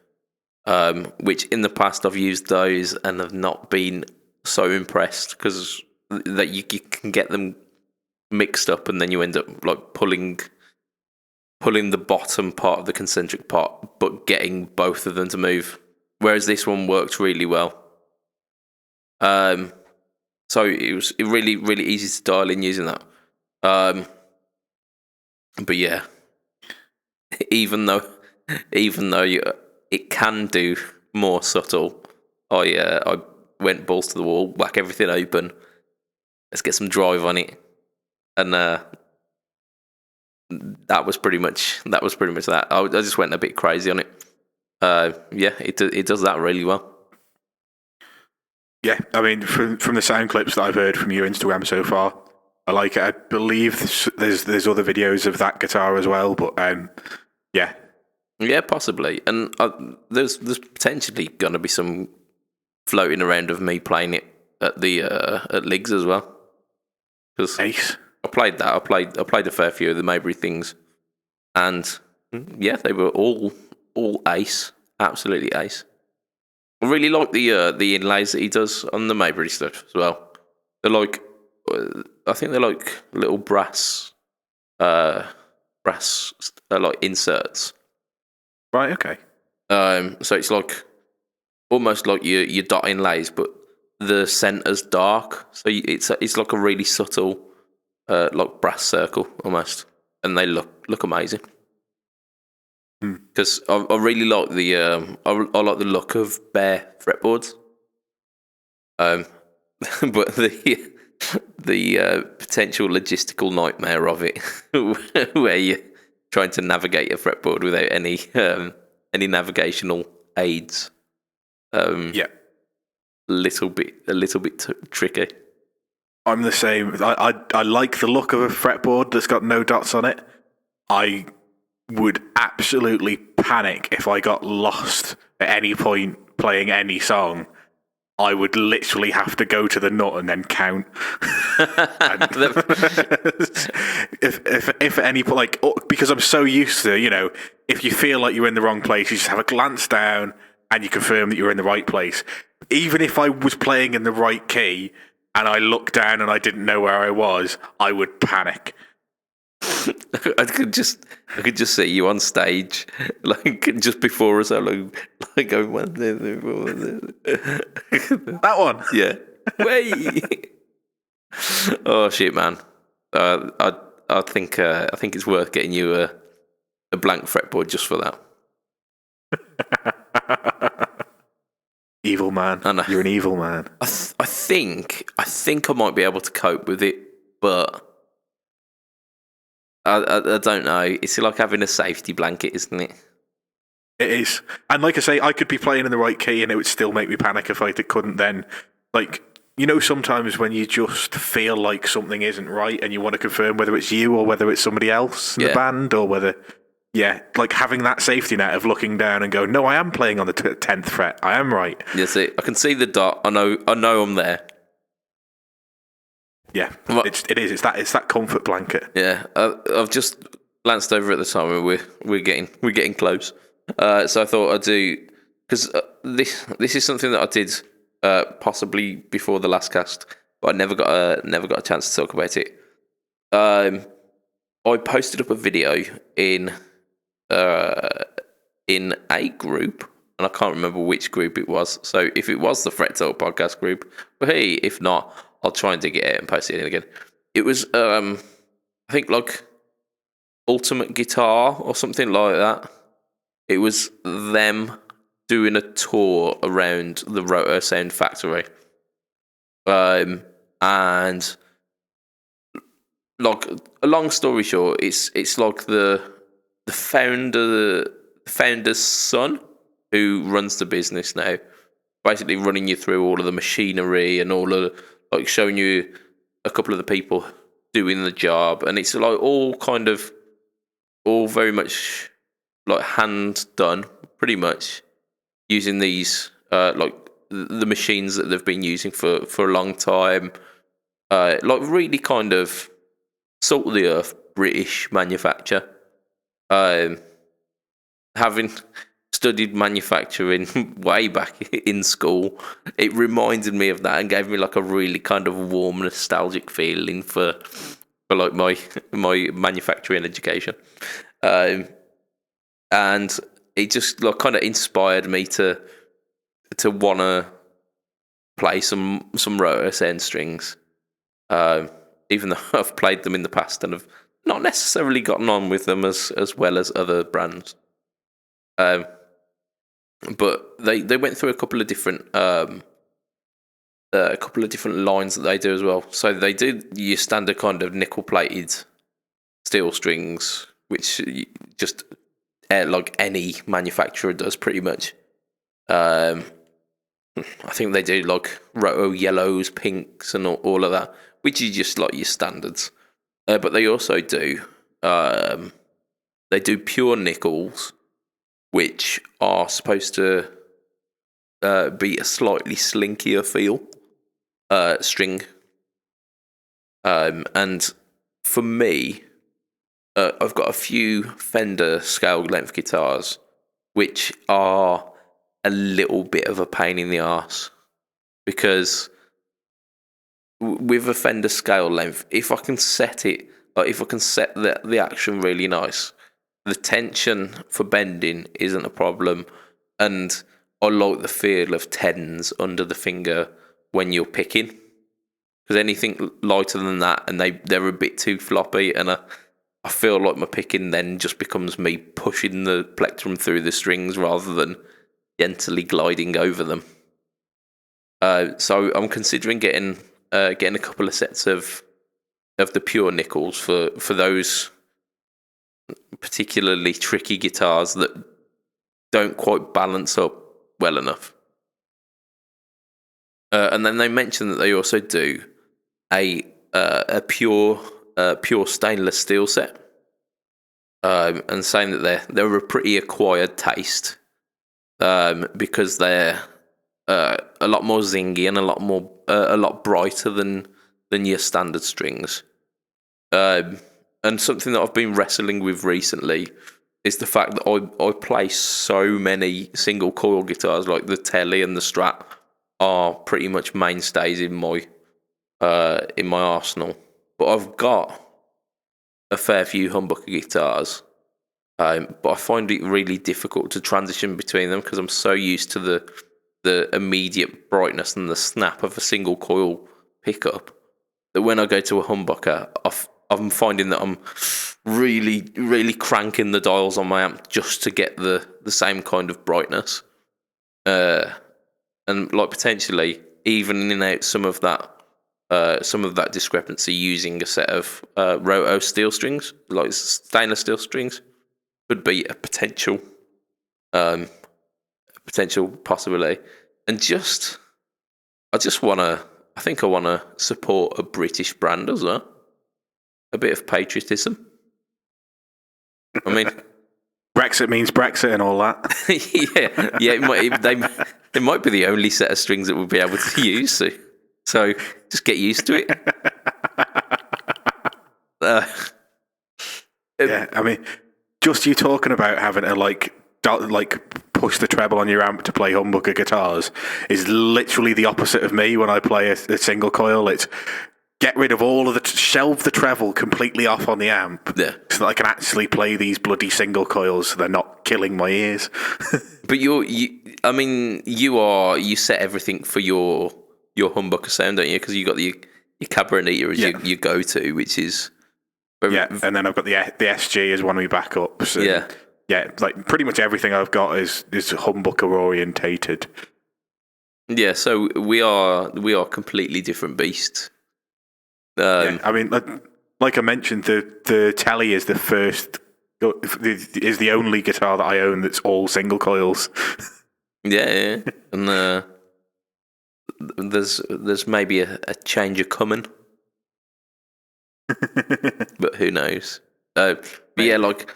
Which in the past I've used those and have not been so impressed, because that you can get them mixed up and then you end up like pulling the bottom part of the concentric pot, but getting both of them to move. Whereas this one works really well. So it was really, really easy to dial in using that. But yeah, even though it can do more subtle, I went balls to the wall, whack everything open, let's get some drive on it, and that was pretty much that. I just went a bit crazy on it. Yeah, it does that really well. Yeah, I mean, from the sound clips that I've heard from your Instagram so far, I like it. I believe there's other videos of that guitar as well, but yeah. Yeah, possibly. And there's potentially going to be some floating around of me playing it at the at Ligs as well. Ace. I played that. I played a fair few of the Maybury things, and yeah, they were all ace, absolutely ace. I really like the inlays that he does on the Maybury stuff as well. They're like, I think they're like little brass like inserts. Right. Okay. So it's like almost like your dot inlays, but the center's dark, so it's like a really subtle, like brass circle almost, and they look amazing. Because I really like I like the look of bare fretboards. But the potential logistical nightmare of it, where you're trying to navigate a fretboard without any navigational aids. Yeah, a little bit tricky. I'm the same. I like the look of a fretboard that's got no dots on it. I would absolutely panic if I got lost at any point playing any song. I would literally have to go to the nut and then count. if at any point, like, because I'm so used to, if you feel like you're in the wrong place, you just have a glance down and you confirm that you're in the right place. Even if I was playing in the right key and I looked down and I didn't know where I was, I would panic. I could just see you on stage, like just before us, like going that one, yeah. Wait. Oh shit, man! I think it's worth getting you a blank fretboard just for that. Evil man. I know. You're an evil man. I think I might be able to cope with it, but I don't know. It's like having a safety blanket, isn't it? It is. And like I say, I could be playing in the right key and it would still make me panic if I couldn't then. Like, sometimes when you just feel like something isn't right and you want to confirm whether it's you or whether it's somebody else in the band or whether... Yeah, like having that safety net of looking down and go, no, I am playing on the 10th fret. I am right. Yes, I can see the dot. I know I'm there. Yeah, it is. It's that comfort blanket. Yeah, I've just glanced over at the time and we're getting close. So I thought I'd do, because this is something that I did possibly before the last cast, but I never got a chance to talk about it. I posted up a video in a group, and I can't remember which group it was. So if it was the Fret Talk podcast group, but hey, if not, I'll try and dig it out and post it in again. It was I think like Ultimate Guitar or something like that. It was them doing a tour around the Rotor Sound factory, and like a long story short, it's like the founder's son who runs the business now, basically running you through all of the machinery and all of like showing you a couple of the people doing the job, and it's like all very much like hand done, pretty much using these like the machines that they've been using for a long time, like really kind of salt of the earth British manufacture. Having studied manufacturing way back in school, it reminded me of that and gave me like a really kind of warm, nostalgic feeling for like my manufacturing education, and it just like kind of inspired me to want to play some Rotor Sound strings, even though I've played them in the past and have not necessarily gotten on with them as well as other brands. But they went through a couple of different lines that they do as well. So they do your standard kind of nickel plated steel strings, which just like any manufacturer does pretty much. I think they do like roto yellows, pinks, and all of that, which is just like your standards. But they also do pure nickels, which are supposed to be a slightly slinkier feel string. And for me, I've got a few Fender scale length guitars, which are a little bit of a pain in the arse, because with a Fender scale length, if I can set it, like if I can set the action really nice, the tension for bending isn't a problem, and I like the feel of tens under the finger when you're picking, because anything lighter than that and they're a bit too floppy, and I feel like my picking then just becomes me pushing the plectrum through the strings rather than gently gliding over them. So I'm considering getting a couple of sets of the pure nickels for those particularly tricky guitars that don't quite balance up well enough. And then they mentioned that they also do a pure stainless steel set, and saying that they're a pretty acquired taste, because they're a lot more zingy and a lot brighter than your standard strings. And something that I've been wrestling with recently is the fact that I play so many single coil guitars, like the Telly and the Strat are pretty much mainstays in my arsenal. But I've got a fair few humbucker guitars, but I find it really difficult to transition between them because I'm so used to the immediate brightness and the snap of a single coil pickup that when I go to a humbucker, I'm finding that I'm really, really cranking the dials on my amp just to get the same kind of brightness. and like potentially evening out some of that discrepancy using a set of roto steel strings, like stainless steel strings, could be a potential possibility. And I think I want to support a British brand as well. A bit of patriotism. I mean, Brexit means Brexit and all that. They might be the only set of strings that we'll be able to use. So just get used to it. Yeah, I mean, just you talking about having to like push the treble on your amp to play humbucker guitars is literally the opposite of me when I play a single coil. It's get rid of all of shelve the treble completely off on the amp, so that I can actually play these bloody single coils so they're not killing my ears. But you set everything for your humbucker sound, don't you? Because you got your Cabernet as your go-to, which is and then I've got the SG as one of my backups. Yeah, like pretty much everything I've got is humbucker orientated. Yeah, so we are completely different beasts. I mean, like I mentioned, the Telly is the only guitar that I own that's all single coils. Yeah, and there's maybe a change coming, but who knows? But yeah, like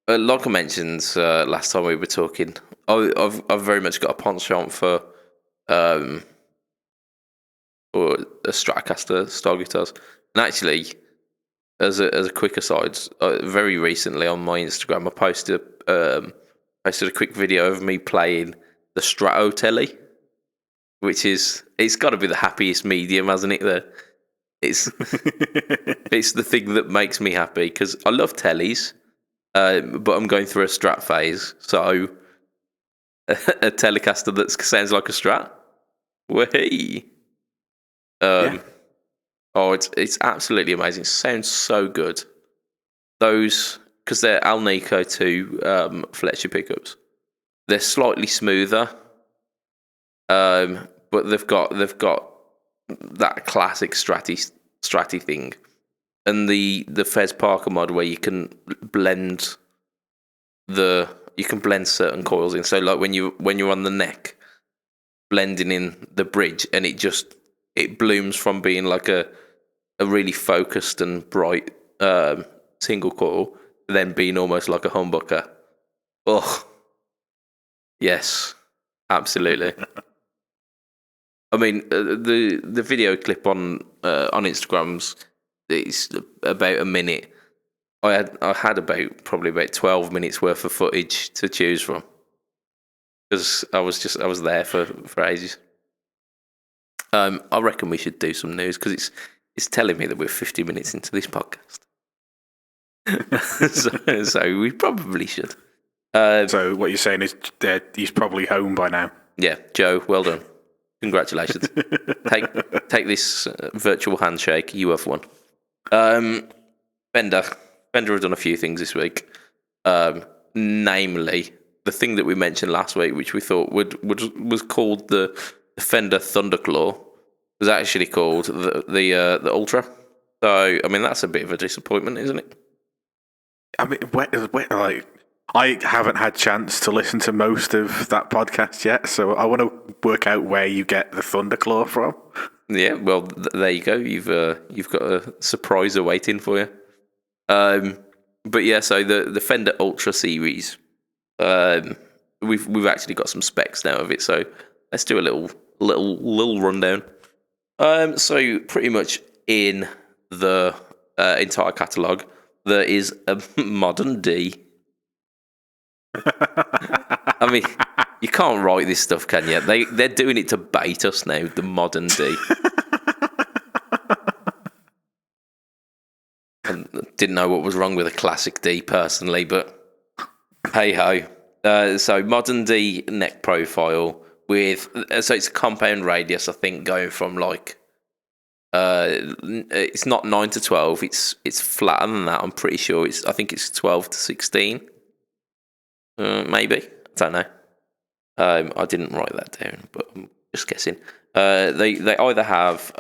I mentioned last time we were talking, I've very much got a penchant for or a Stratocaster style guitars. And actually, as a quick aside, very recently on my Instagram, I posted a quick video of me playing the Strato Telly, which it's got to be the happiest medium, hasn't it? It's the thing that makes me happy because I love tellies, but I'm going through a Strat phase, so a Telecaster that sounds like a Strat. Wahey. Oh, it's absolutely amazing. It sounds so good. Those, because they're Alnico 2 Fletcher pickups. They're slightly smoother, but they've got that classic Stratty thing, and the Fez Parker mod where you can blend certain coils in. So like when you're on the neck, blending in the bridge, and it blooms from being like a really focused and bright single coil, then being almost like a humbucker. Oh, yes, absolutely. I mean, the video clip on Instagram's it's about a minute. I had probably about 12 minutes worth of footage to choose from because I was there for ages. I reckon we should do some news because it's telling me that we're 50 minutes into this podcast. so we probably should. So what you're saying is that he's probably home by now. Yeah, Joe, well done. Congratulations. Take this virtual handshake. You have won. Fender have done a few things this week. Namely, the thing that we mentioned last week, which we thought was called the Fender Thunderclaw, was actually called the Ultra. So, I mean, that's a bit of a disappointment, isn't it? I mean, like, I haven't had chance to listen to most of that podcast yet, so I want to work out where you get the Thunderclaw from. Yeah, well, there you go. You've got a surprise awaiting for you. But yeah, so the Fender Ultra series, we've actually got some specs now of it. So let's do a little rundown. So pretty much in the entire catalogue, there is a Modern D. I mean, you can't write this stuff, can you? They're doing it to bait us now. The Modern D. I didn't know what was wrong with a classic D personally, but hey ho. So Modern D neck profile with so it's a compound radius. I think going from like it's not 9 to 12. It's flatter than that. I'm pretty sure I think it's 12 to 16. Maybe, I don't know. I didn't write that down, but I'm just guessing. They either have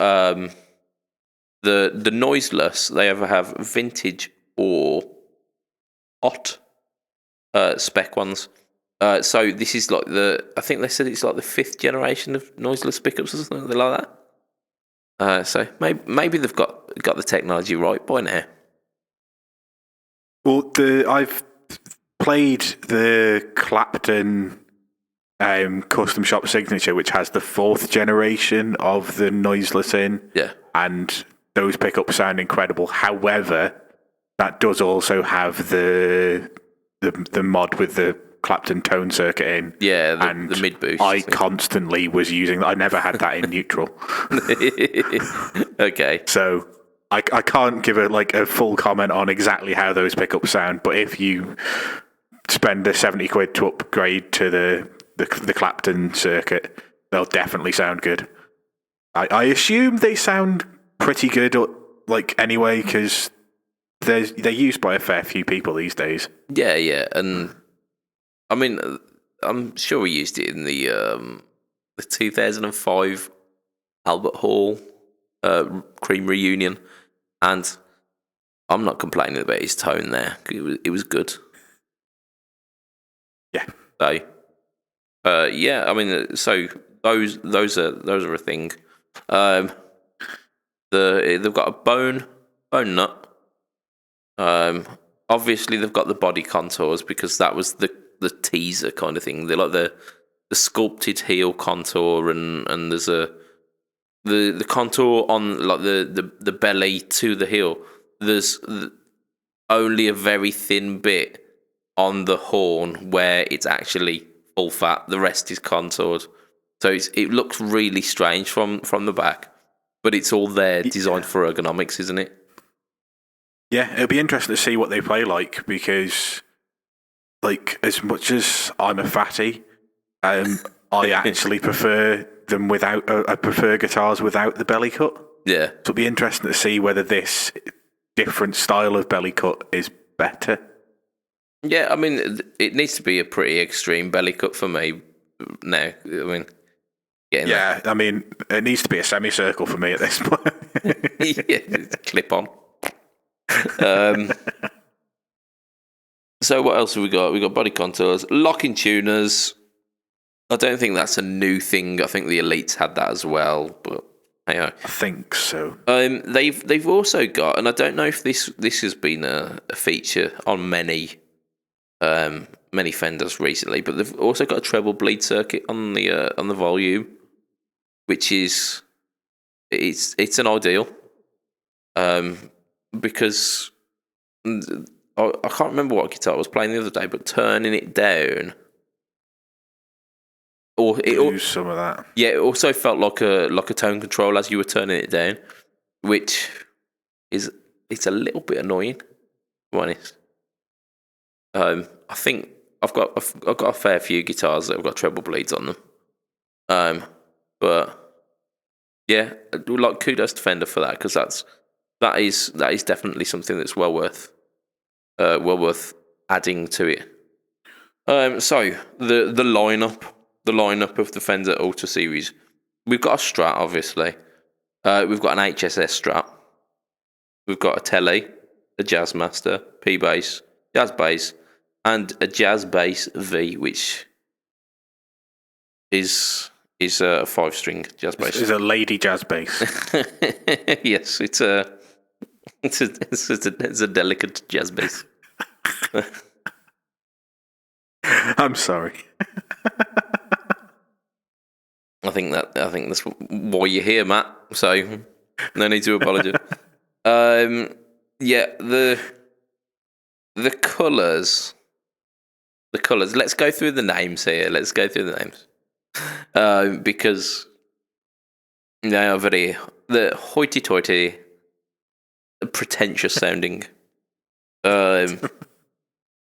the noiseless. They either have vintage or hot spec ones. So this is like I think they said it's like the 5th generation of noiseless pickups or something like that. So maybe they've got the technology right by now. Well, I've played the Clapton custom shop signature, which has the 4th generation of the noiseless in. Yeah. And those pickups sound incredible. However, that does also have the mod with the Clapton tone circuit in. Yeah, the mid boost. I constantly was using that. I never had that in neutral. Okay. So I can't give a full comment on exactly how those pickups sound, but if you spend the 70 quid to upgrade to the Clapton circuit, they'll definitely sound good. I assume they sound pretty good anyway, because they're used by a fair few people these days. Yeah, and I mean, I'm sure we used it in the 2005 Albert Hall Cream reunion, and I'm not complaining about his tone there. It was good. Yeah. So, yeah, I mean, so those are a thing. They've got a bone nut. Obviously they've got the body contours because that was the teaser kind of thing. They're like the sculpted heel contour, and there's the contour on like the belly to the heel. There's only a very thin bit on the horn where it's actually full fat. The rest is contoured, so it looks really strange from the back, but it's all there designed for ergonomics, isn't it? Yeah, it'll be interesting to see what they play like, because as much as I'm a fatty, I actually prefer them without. I prefer guitars without the belly cut. Yeah, so it'll be interesting to see whether this different style of belly cut is better. Yeah, I mean, it needs to be a pretty extreme belly cut for me now. I mean, I mean, it needs to be a semicircle for me at this point. Yeah, clip on. So what else have we got? We got body contours, locking tuners. I don't think that's a new thing. I think the Elites had that as well, but hey, I think so. They've also got, and I don't know if this has been a feature on many Fenders recently, but they've also got a treble bleed circuit on the volume, which is it's an ideal. Because I can't remember what guitar I was playing the other day, but turning it down, lose some of that. Yeah, it also felt like a tone control as you were turning it down, which it's a little bit annoying, to be honest. I think I've got a fair few guitars that have got treble bleeds on them. But yeah, like kudos to Fender for that, because that is definitely something that's well worth adding to it. So the lineup of the Fender Ultra series, we've got a Strat, obviously. We've got an HSS Strat. We've got a Tele, a Jazzmaster, P-Bass, Jazz Bass, and a Jazz Bass V, which is a 5-string jazz bass. It's a lady jazz bass. Yes, it's a delicate jazz bass. I'm sorry. I think that's why you're here, Matt. So no need to apologise. Yeah, the colours. Let's go through the names here. Because they are very the hoity-toity, pretentious sounding.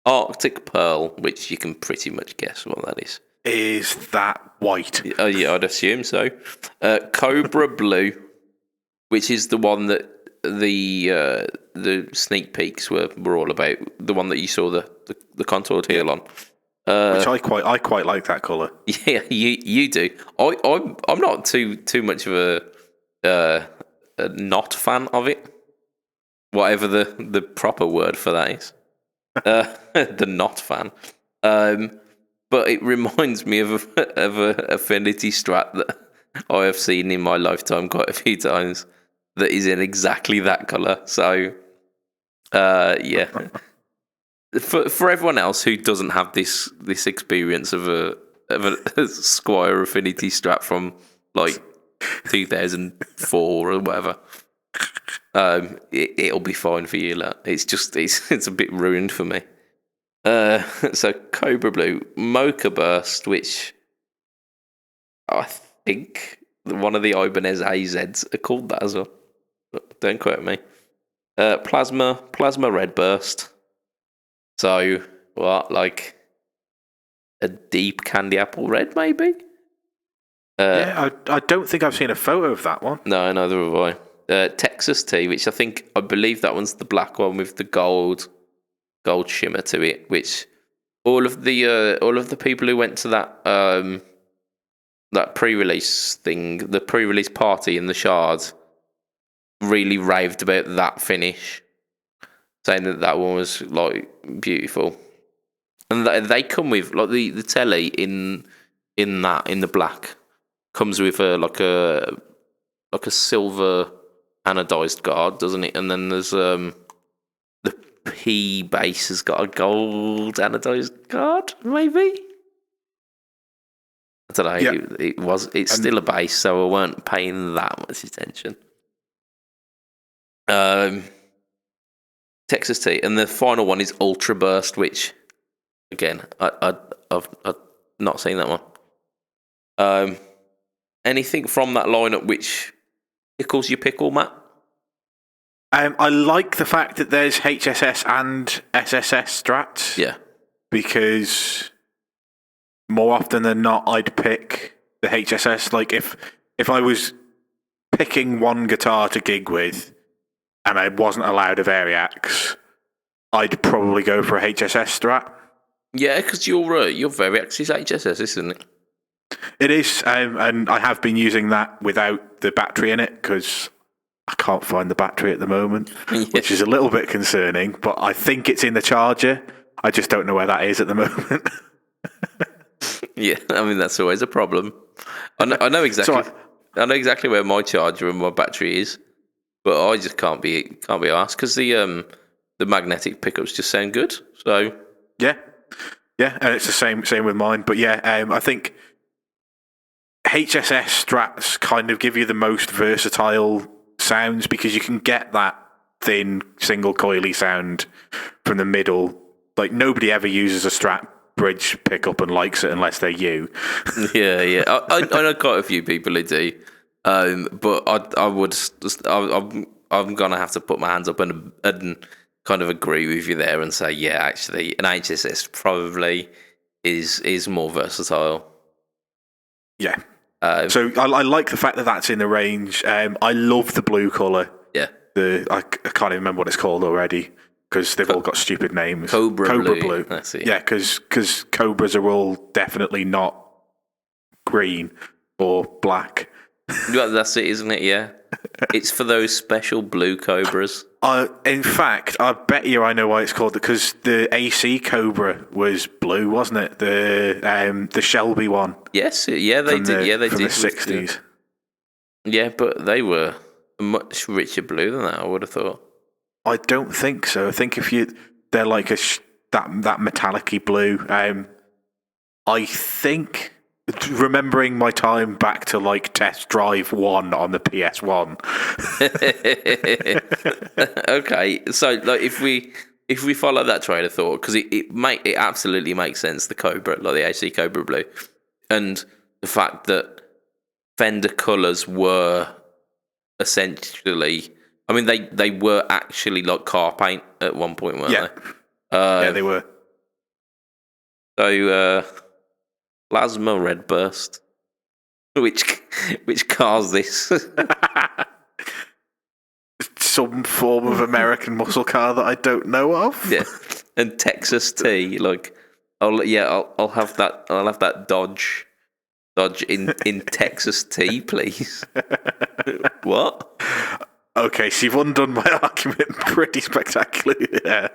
Arctic Pearl, which you can pretty much guess what that is. Is that white? Yeah, I'd assume so. Cobra Blue, which is the one that the sneak peeks were all about. The one that you saw the contoured heel on. which I quite like that colour. Yeah, you do. I'm not too much of a not fan of it. Whatever the proper word for that is. The not fan. But it reminds me of a Affinity Strat that I have seen in my lifetime quite a few times that is in exactly that colour. So, yeah. For everyone else who doesn't have this experience of a Squire Affinity Strat from like 2004 or whatever, it'll be fine for you. Like. It's a bit ruined for me. So Cobra Blue, Mocha Burst, which I think one of the Ibanez AZs are called that as well. Don't quote me. Plasma Red Burst. So what, like a deep candy apple red, maybe? Yeah, I don't think I've seen a photo of that one. No, neither have I. Texas Tea, which I believe that one's the black one with the gold shimmer to it. Which all of the people who went to that pre-release thing, the pre-release party in the Shards, really raved about that finish, saying that one was like beautiful. And they come with like the telly in the black comes with like a silver anodized guard, doesn't it? And then there's the P base has got a gold anodized guard, maybe. I don't know. Yeah. It's still a base, so I weren't paying that much attention. Texas Tea, and the final one is Ultra Burst, which again I've not seen that one. Anything from that lineup which tickles your pickle, Matt? I like the fact that there's HSS and SSS strats. Yeah, because more often than not, I'd pick the HSS. Like if I was picking one guitar to gig with, and I wasn't allowed a Variax, I'd probably go for a HSS Strat. Yeah, because your Variax is HSS, isn't it? It is, and I have been using that without the battery in it because I can't find the battery at the moment, which is a little bit concerning. But I think it's in the charger. I just don't know where that is at the moment. Yeah, I mean that's always a problem. I know exactly. I know exactly where my charger and my battery is, but I just can't be asked because the magnetic pickups just sound good. So yeah, and it's the same with mine. But yeah, I think HSS Strats kind of give you the most versatile sounds because you can get that thin single coily sound from the middle. Like nobody ever uses a Strat bridge pickup and likes it unless they're you. Yeah. I know quite a few people who do, but I'm gonna have to put my hands up and kind of agree with you there and say, yeah, actually, an HSS probably is more versatile. Yeah. So I like the fact that that's in the range. I love the blue colour. Yeah. I can't even remember what it's called already because they've all got stupid names. Cobra Blue. That's it. Yeah, because Cobras are all definitely not green or black. Well, that's it, isn't it? Yeah. It's for those special blue Cobras. In fact, I bet you I know why it's called because the AC Cobra was blue, wasn't it? The Shelby one. Yes, yeah, they did. Yeah, they from did. The 60s. Yeah, but they were much richer blue than that. I would have thought. I don't think so. I think they're like that metallic-y blue. I think. Remembering my time back to like Test Drive 1 on the PS1. Okay, so like if we follow that train of thought, because it absolutely makes sense, the Cobra, like the AC Cobra Blue, and the fact that Fender colours were essentially, I mean they were actually like car paint at one point, weren't they? Yeah, they were. So. Plasma Red Burst. Which cars this? Some form of American muscle car that I don't know of. Yeah. And Texas Tea, like I'll have that. I'll have that Dodge in Texas tea, please. What? Okay, so you've undone my argument pretty spectacularly. Yeah,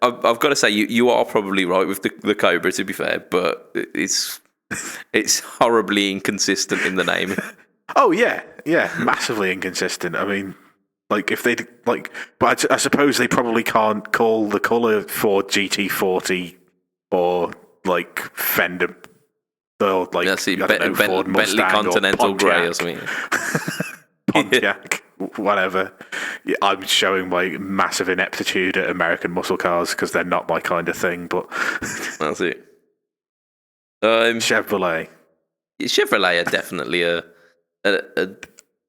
I've got to say you are probably right with the Cobra. To be fair, but it's horribly inconsistent in the naming. Oh yeah, massively inconsistent. I mean, like if they like, but I suppose they probably can't call the colour for GT40 or like Fender or like Ford Mustang Bentley Continental or Grey or something. Pontiac, whatever. Yeah, I'm showing my massive ineptitude at American muscle cars because they're not my kind of thing. But that's it. Chevrolet are definitely an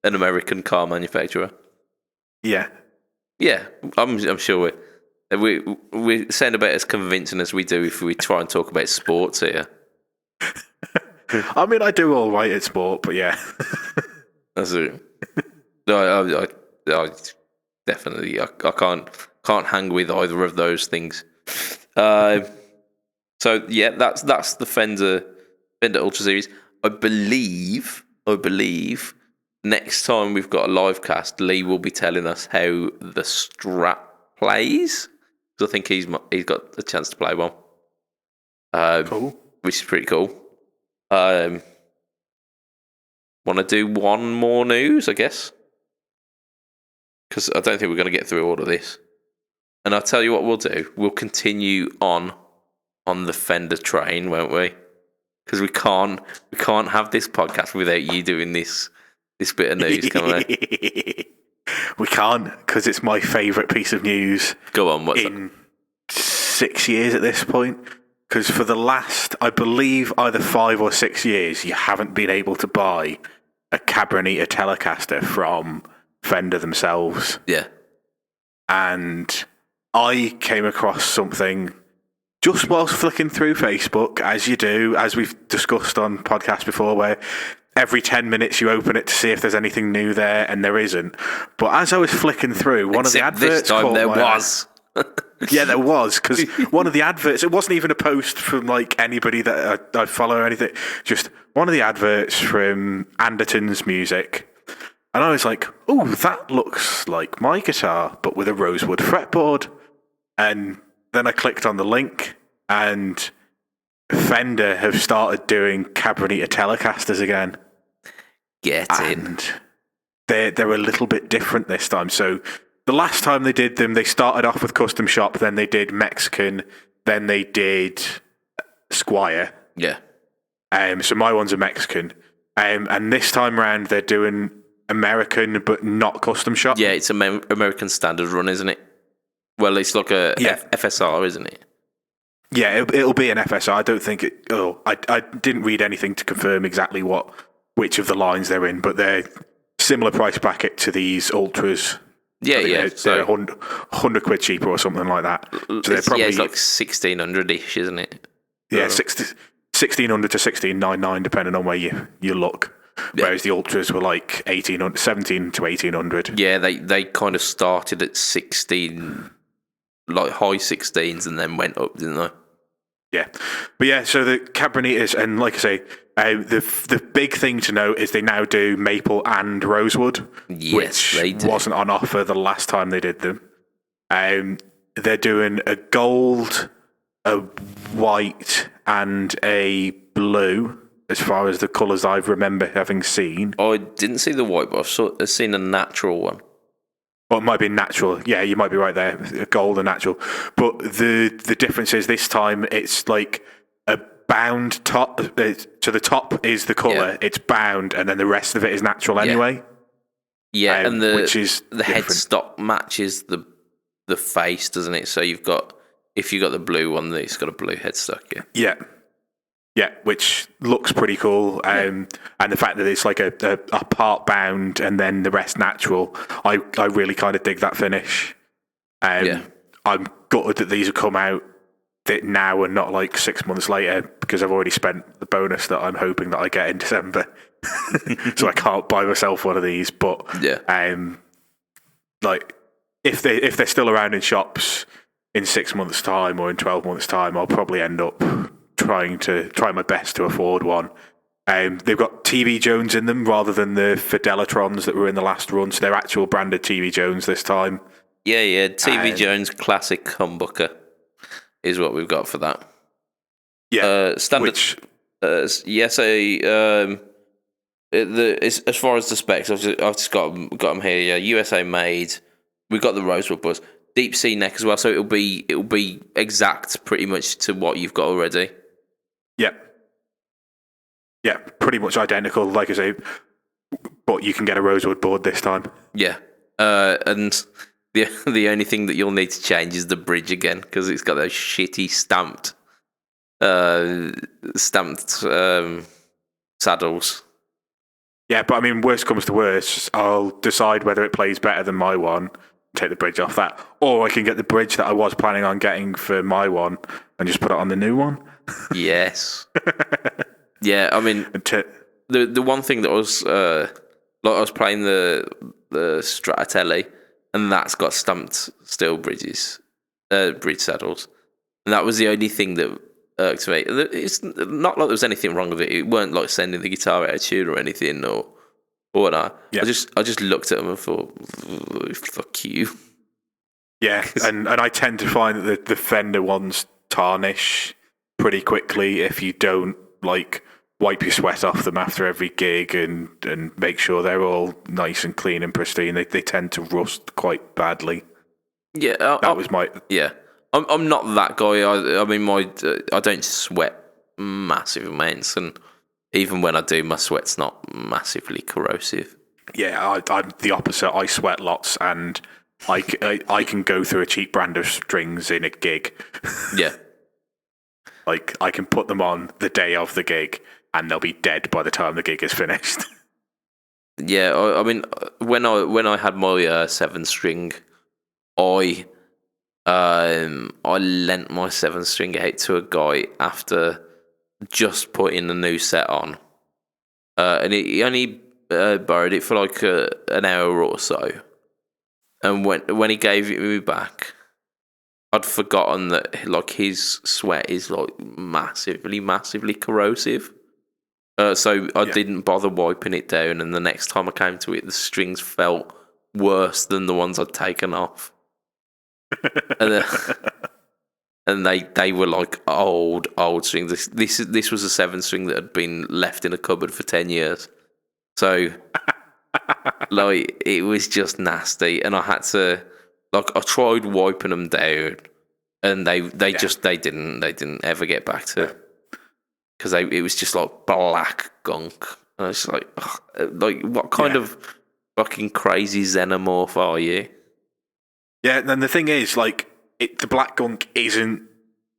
American car manufacturer. Yeah, I'm sure we sound about as convincing as we do if we try and talk about sports here. I mean, I do all right at sport, but yeah, that's it. No, I definitely I can't hang with either of those things. So yeah, that's the Fender Ultra series. I believe next time we've got a live cast, Lee will be telling us how the Strat plays. Because I think he's got a chance to play one. Cool. Which is pretty cool. Want to do one more news, I guess? Because I don't think we're going to get through all of this. And I'll tell you what we'll do. We'll continue on the Fender train, won't we? Because we can't have this podcast without you doing this bit of news, can we? We can't, because it's my favourite piece of news. Go on, what's in 6 years at this point? Because for the last, I believe, either 5 or 6 years, you haven't been able to buy a Cabronita Telecaster from Fender themselves. Yeah. And I came across something just whilst flicking through Facebook, as you do, as we've discussed on podcasts before, where every 10 minutes you open it to see if there's anything new there, and there isn't. But as I was flicking through, one of the adverts this time there was. Yeah, there was, because one of the adverts, it wasn't even a post from like anybody that I follow or anything, just one of the adverts from Anderton's Music. And I was like, oh, that looks like my guitar, but with a rosewood fretboard. And then I clicked on the link, and Fender have started doing Cabronita Telecasters again. Get in. They're a little bit different this time. So the last time they did them, they started off with Custom Shop, then they did Mexican, then they did Squire. Yeah. So my one's a Mexican. And this time around, they're doing American, but not Custom Shop. Yeah, it's American Standard Run, isn't it? Well, it's like a FSR, isn't it? Yeah, it'll be an FSR. I don't think it... Oh, I didn't read anything to confirm exactly which of the lines they're in, but they're similar price bracket to these Ultras. Yeah. They're 100 quid cheaper or something like that. So they're probably... it's like 1,600-ish, isn't it? Yeah, 1,600 to 1,699, depending on where you look. Yeah. Whereas the Ultras were like 17 to 1,800. Yeah, they kind of started at 16... like high 16s and then went up, didn't they? Yeah. But yeah, so the Cabronitas, and like I say, the big thing to note is they now do maple and rosewood, yes, which wasn't on offer the last time they did them. They're doing a gold, a white, and a blue, as far as the colours I remember having seen. I didn't see the white, but I've seen a natural one. Well, it might be natural. Yeah, you might be right there. Gold and natural. But the difference is this time it's like a bound top. So the top is the colour. Yeah. It's bound, and then the rest of it is natural anyway. Yeah, and the different. headstock matches the face, doesn't it? So if you've got the blue one, it's got a blue headstock. Yeah. Yeah, which looks pretty cool. And the fact that it's like a part bound and then the rest natural, I really kind of dig that finish. I'm gutted that these have come out now and not like 6 months later, because I've already spent the bonus that I'm hoping that I get in December. So I can't buy myself one of these. But like if they're still around in shops, in 6 months' time or in 12 months' time, I'll probably end up trying my best to afford one. They've got TV Jones in them rather than the Fidelatrons that were in the last run, so they're actual branded TV Jones this time. Yeah, TV Jones Classic Humbucker is what we've got for that. Yeah, standard. As far as the specs, I've just got them here. Yeah, USA made. We've got the rosewood buzz, deep sea neck as well, so it'll be exact pretty much to what you've got already. Yeah, pretty much identical, like I say, but you can get a rosewood board this time. Yeah, and the only thing that you'll need to change is the bridge again, because it's got those shitty stamped saddles. Yeah, but I mean, worst comes to worst, I'll decide whether it plays better than my one, take the bridge off that, or I can get the bridge that I was planning on getting for my one and just put it on the new one. Yes. Yeah, I mean, the one thing that was I was playing the Stratotelli, and that's got stamped steel bridge saddles, and that was the only thing that irked me. It's not like there was anything wrong with it. It weren't like sending the guitar out of tune or anything or whatnot. Yeah. I just looked at them and thought, fuck you. Yeah, and I tend to find that the Fender ones tarnish pretty quickly if you don't like wipe your sweat off them after every gig and make sure they're all nice and clean and pristine. They tend to rust quite badly. Yeah, I'm not that guy. I mean, I don't sweat massive amounts, and even when I do, my sweat's not massively corrosive. Yeah, I'm the opposite. I sweat lots, and I can go through a cheap brand of strings in a gig. Yeah. Like, I can put them on the day of the gig, and they'll be dead by the time the gig is finished. Yeah, I mean, when I had my 7-string, I lent my 7-string out to a guy after just putting a new set on, and he only borrowed it for like an hour or so, and when he gave it me back, I'd forgotten that like his sweat is like massively corrosive. So I didn't bother wiping it down, and the next time I came to it, the strings felt worse than the ones I'd taken off. And they were like old strings. This was a 7-string that had been left in a cupboard for 10 years. So like it was just nasty, and I had to I tried wiping them down, and they didn't ever get back to, because it was just like black gunk. And I was just like what kind of fucking crazy xenomorph are you? Yeah, and the thing is, like, the black gunk isn't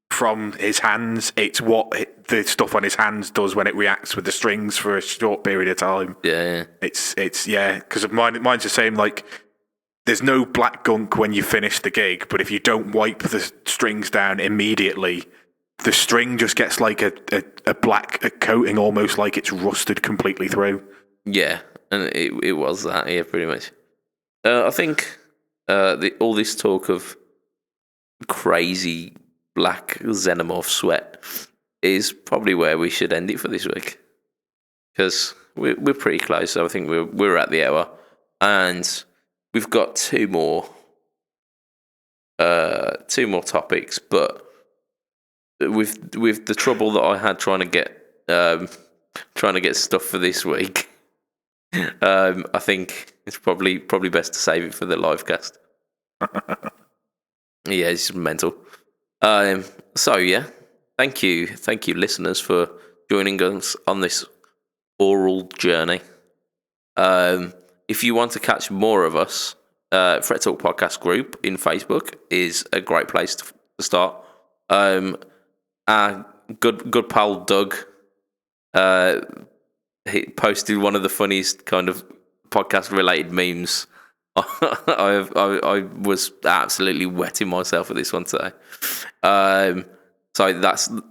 from his hands. It's what the stuff on his hands does when it reacts with the strings for a short period of time. Yeah. It's because mine's the same. Like, there's no black gunk when you finish the gig, but if you don't wipe the strings down immediately, the string just gets like a black coating, almost like it's rusted completely through. Yeah, and it was that, yeah, pretty much. I think all this talk of crazy black xenomorph sweat is probably where we should end it for this week, because we're pretty close. So I think we're at the hour, and we've got two more topics, but with the trouble that I had trying to get stuff for this week, I think it's probably best to save it for the live cast. Yeah, it's just mental. So yeah, thank you, listeners, for joining us on this oral journey. If you want to catch more of us, Fret Talk Podcast Group in Facebook is a great place to start. Our good pal Doug, he posted one of the funniest kind of podcast related memes. I was absolutely wetting myself with this one today. So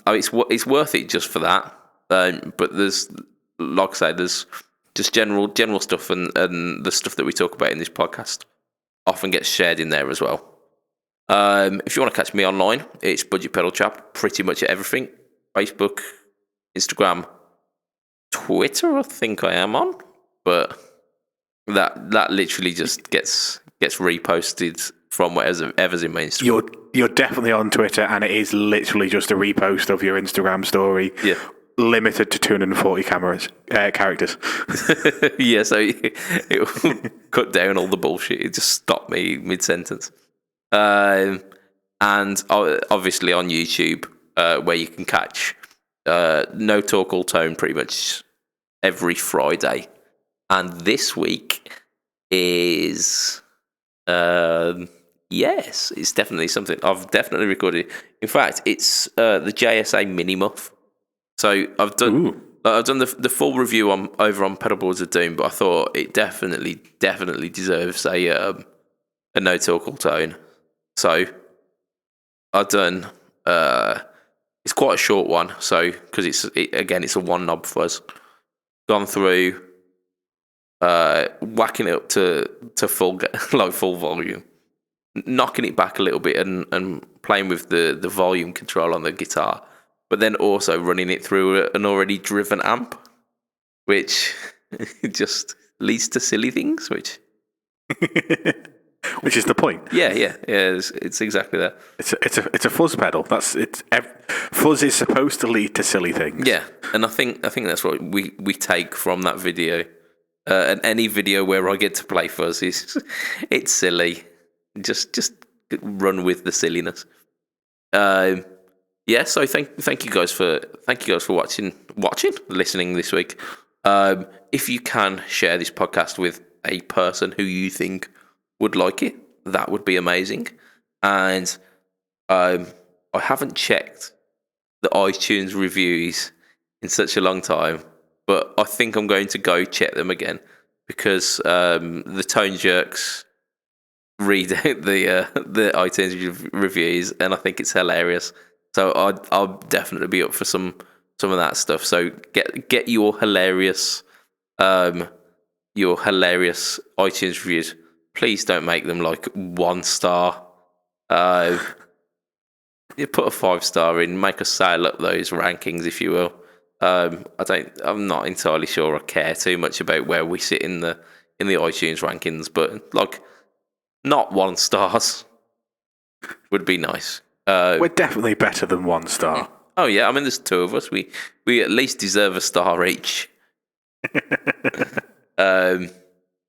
it's worth it just for that. But there's, like I say, there's just general stuff, and the stuff that we talk about in this podcast often gets shared in there as well. If you want to catch me online, it's BudgetPedalChap, pretty much at everything. Facebook, Instagram, Twitter, I think I am on. But that literally just gets reposted from whatever's in my Instagram. You're definitely on Twitter, and it is literally just a repost of your Instagram story. Yeah. Limited to 240 characters. Yeah, so it will cut down all the bullshit. It just stopped me mid-sentence. And obviously on YouTube, where you can catch No Talk All Tone pretty much every Friday. And this week is... yes, it's definitely something I've definitely recorded. In fact, it's the JSA Mini Muff. So I've done the full review over on Pedalboards of Doom, but I thought it definitely deserves a No Talk All Tone. So I've done it's quite a short one, so because it's a one knob fuzz. Gone through whacking it up to full full volume, knocking it back a little bit and playing with the volume control on the guitar. But then also running it through an already driven amp, which just leads to silly things, which is the point. Yeah, it's exactly that. It's a fuzz pedal. Fuzz is supposed to lead to silly things. Yeah, and I think that's what we take from that video. And any video where I get to play fuzz it's silly. Just run with the silliness. Yeah, so thank you guys for listening this week. If you can share this podcast with a person who you think would like it, that would be amazing. And I haven't checked the iTunes reviews in such a long time, but I think I'm going to go check them again because the Tone Jerks read out the iTunes reviews, and I think it's hilarious. So I'll definitely be up for some of that stuff. So get your hilarious iTunes reviews. Please don't make them like 1 star. You put a 5-star in. Make us sail up those rankings, if you will. I'm not entirely sure I care too much about where we sit in the iTunes rankings, but like not 1 stars would be nice. We're definitely better than 1 star. Oh yeah, I mean there's 2 of us. We at least deserve a star each.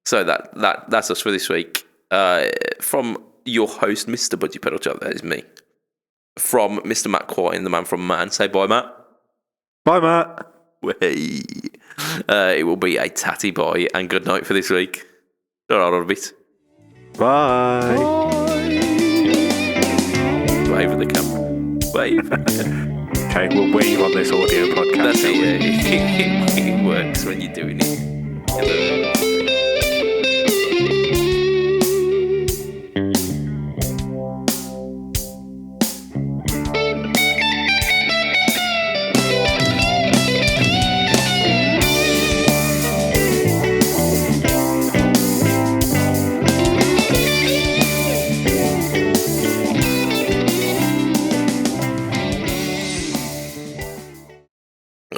So that's us for this week. From your host, Mr BudgetPedalChap, that is me. From Mr Matt Quine, the man from Man. Say bye, Matt. Bye, Matt. Hey. It will be a tatty bye and good night for this week. All right, a bit. Bye. Wave at the camera. Wave. Okay, we'll wave on this audio podcast. That's it, yeah. It works when you're doing it.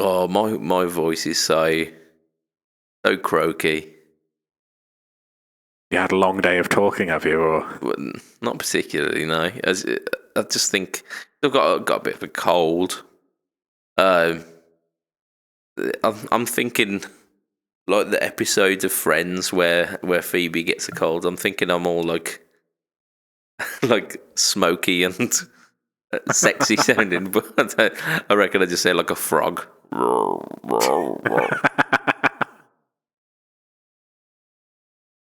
Oh, my voice is so croaky. You had a long day of talking, have you? Or Well, not particularly, no. I just think I've got a bit of a cold. I'm thinking like the episodes of Friends where Phoebe gets a cold. I'm thinking I'm all like smoky and sexy sounding, but I reckon I just say like a frog.